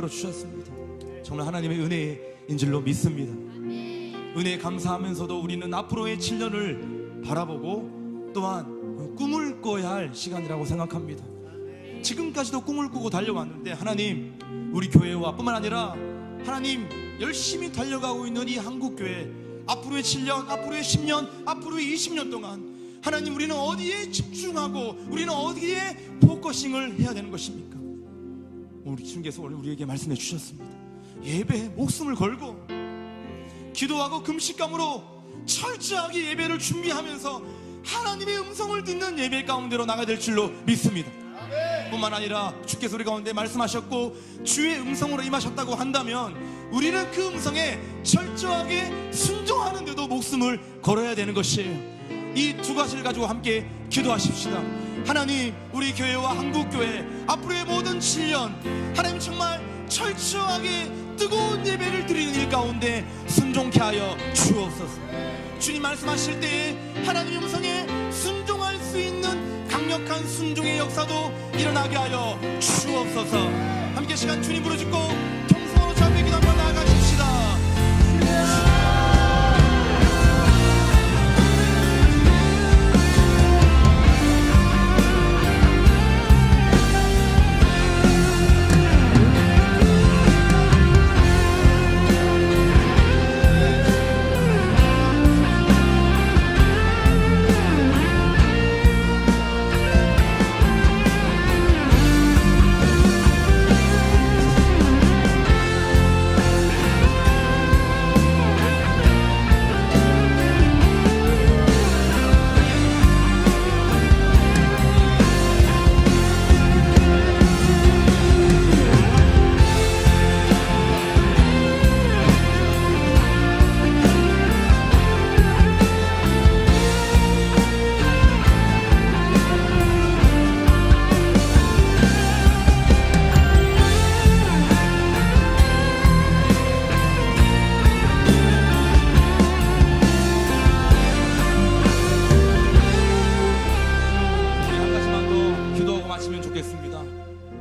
E: 만들어 주셨습니다. 정말 하나님의 은혜인 줄로 믿습니다. 은혜에 감사하면서도 우리는 앞으로의 7년을 바라보고 또한 꿈을 꿔야 할 시간이라고 생각합니다. 지금까지도 꿈을 꾸고 달려왔는데 하나님, 우리 교회와 뿐만 아니라 하나님 열심히 달려가고 있는 이 한국교회, 앞으로의 7년, 앞으로의 10년, 앞으로의 20년 동안 하나님, 우리는 어디에 집중하고 우리는 어디에 포커싱을 해야 되는 것입니까? 우리 주님께서 오늘 우리에게 말씀해 주셨습니다. 예배에 목숨을 걸고 기도하고 금식감으로 철저하게 예배를 준비하면서 하나님의 음성을 듣는 예배 가운데로 나가야 될 줄로 믿습니다. 뿐만 아니라 주께서 우리 가운데 말씀하셨고 주의 음성으로 임하셨다고 한다면 우리는 그 음성에 철저하게 순종하는데도 목숨을 걸어야 되는 것이에요. 이 두 가지를 가지고 함께 기도하십시다. 하나님, 우리 교회와 한국교회 앞으로의 모든 7년 하나님 정말 철저하게 뜨거운 예배를 드리는 일 가운데 순종케 하여 주옵소서. 주님 말씀하실 때에 하나님의 음성에 순종할 수 있는 강력한 순종의 역사도 일어나게 하여 주옵소서. 함께 시간 주님 부르짖고 통성으로 잡히 기도 한번 나아가십시다.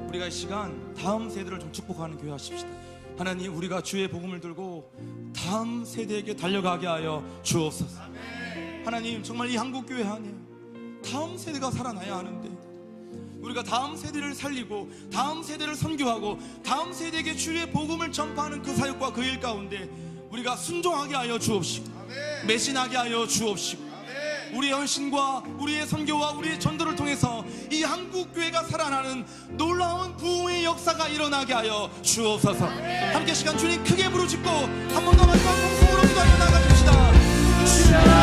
E: 우리가 이 시간 다음 세대를 좀 축복하는 교회 하십시다. 하나님, 우리가 주의 복음을 들고 다음 세대에게 달려가게 하여 주옵소서. 하나님, 정말 이 한국교회 안에 다음 세대가 살아나야 하는데 우리가 다음 세대를 살리고 다음 세대를 선교하고 다음 세대에게 주의 복음을 전파하는 그 사역과 그 일 가운데 우리가 순종하게 하여 주옵시고 매진하게 하여 주옵시고 우리의 헌신과 우리의 선교와 우리의 전도를 통해서 이 한국교회가 살아나는 놀라운 부흥의 역사가 일어나게 하여 주옵소서. 함께 시간 주님 크게 부르짖고 한 번 더 마지막 공성으로 기도하며 나아갑시다.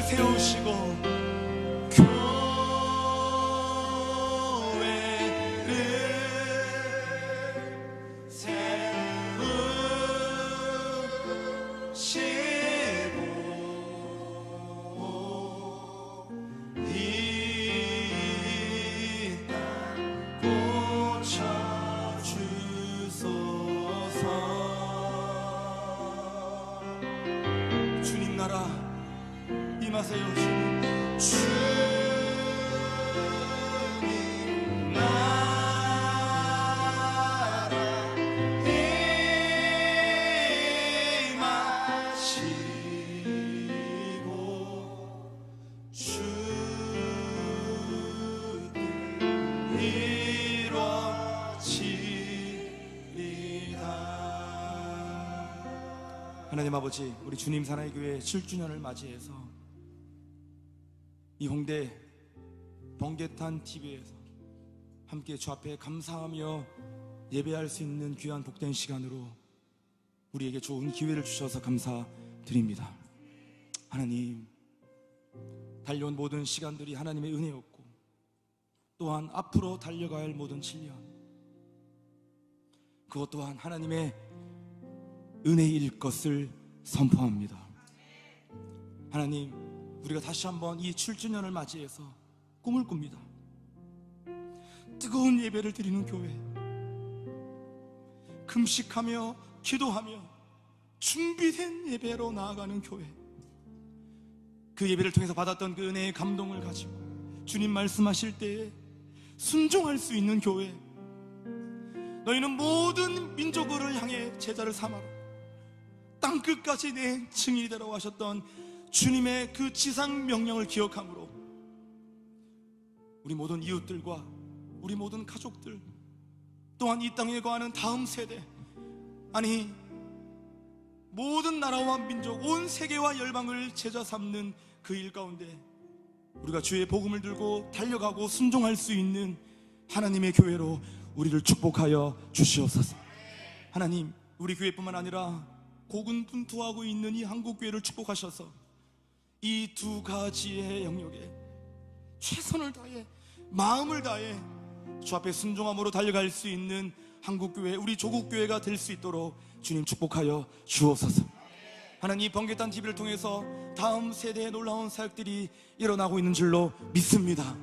E: 세우시고 교회를 세우시고 이 땅 고쳐주소서. 주님 나라 임하세요. 주님 나라 임하시고 주님 이루어지리다. 하나님 아버지, 우리 주님 사랑의 교회 7주년을 맞이해서 이 홍대 번개탄 TV에서 함께 주 앞에 감사하며 예배할 수 있는 귀한 복된 시간으로 우리에게 좋은 기회를 주셔서 감사드립니다. 하나님, 달려온 모든 시간들이 하나님의 은혜였고 또한 앞으로 달려가야 할 모든 7년, 그것 또한 하나님의 은혜일 것을 선포합니다. 하나님, 우리가 다시 한번 이 7주년을 맞이해서 꿈을 꿉니다. 뜨거운 예배를 드리는 교회, 금식하며 기도하며 준비된 예배로 나아가는 교회, 그 예배를 통해서 받았던 그 은혜의 감동을 가지고 주님 말씀하실 때에 순종할 수 있는 교회, 너희는 모든 민족을 향해 제자를 삼아라, 땅끝까지 내 증인이 되라고 하셨던 주님의 그 지상 명령을 기억함으로 우리 모든 이웃들과 우리 모든 가족들, 또한 이 땅에 거하는 다음 세대, 아니 모든 나라와 민족, 온 세계와 열방을 제자 삼는 그 일 가운데 우리가 주의 복음을 들고 달려가고 순종할 수 있는 하나님의 교회로 우리를 축복하여 주시옵소서. 하나님, 우리 교회뿐만 아니라 고군분투하고 있는 이 한국교회를 축복하셔서 이 두 가지의 영역에 최선을 다해 마음을 다해 주 앞에 순종함으로 달려갈 수 있는 한국교회, 우리 조국교회가 될 수 있도록 주님 축복하여 주옵소서. 하나님, 번개탄 TV를 통해서 다음 세대의 놀라운 사역들이 일어나고 있는 줄로 믿습니다.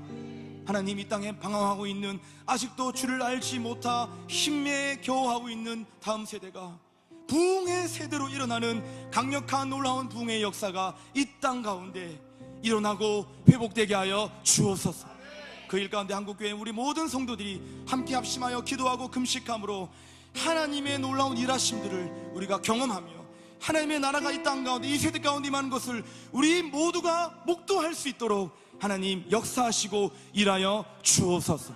E: 하나님, 이 땅에 방황하고 있는, 아직도 주를 알지 못하 힘에 겨워하고 있는 다음 세대가 부흥의 세대로 일어나는 강력한 놀라운 부흥의 역사가 이 땅 가운데 일어나고 회복되게 하여 주옵소서. 그 일 가운데 한국교회 우리 모든 성도들이 함께 합심하여 기도하고 금식함으로 하나님의 놀라운 일하심들을 우리가 경험하며 하나님의 나라가 이 땅 가운데, 이 세대 가운데 임하는 것을 우리 모두가 목도할 수 있도록 하나님 역사하시고 일하여 주옵소서.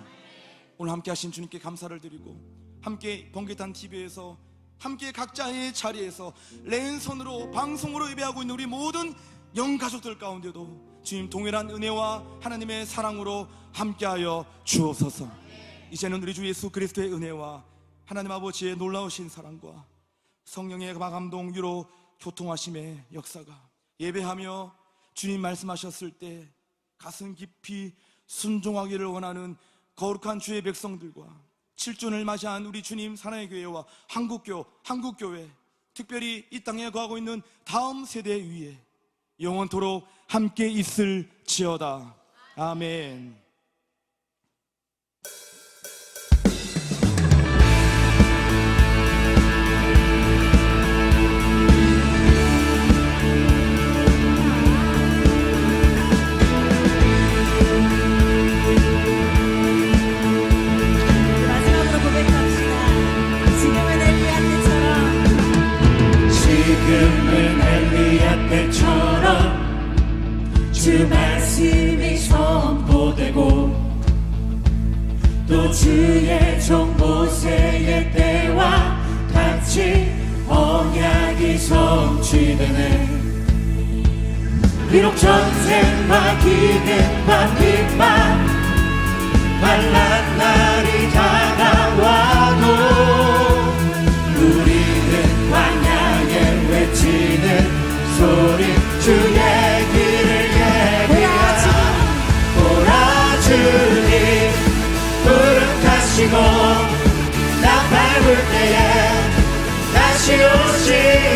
E: 오늘 함께 하신 주님께 감사를 드리고, 함께 번개탄 TV에서 함께 각자의 자리에서 랜선으로 방송으로 예배하고 있는 우리 모든 영가족들 가운데도 주님 동일한 은혜와 하나님의 사랑으로 함께하여 주옵소서. 이제는 우리 주 예수 그리스도의 은혜와 하나님 아버지의 놀라우신 사랑과 성령의 감동 위로 교통하심의 역사가, 예배하며 주님 말씀하셨을 때 가슴 깊이 순종하기를 원하는 거룩한 주의 백성들과 7주년을 맞이한 우리 주님 사랑의 교회와 한국교회, 특별히 이 땅에 거하고 있는 다음 세대 위에 영원토록 함께 있을지어다. 아멘.
B: 마지막으로 고백합시다. 지금은 엘리야 때처럼,
C: 지금은 엘리야 때처럼 주 말씀이 선포되고 또 주의 종 모세의 때와 같이 언약이 성취되네. 비록 전쟁과 기근과 핍박 만난 날이 다가와도 우리는 광야에 외치는 소리, 주의 길을 다시 오실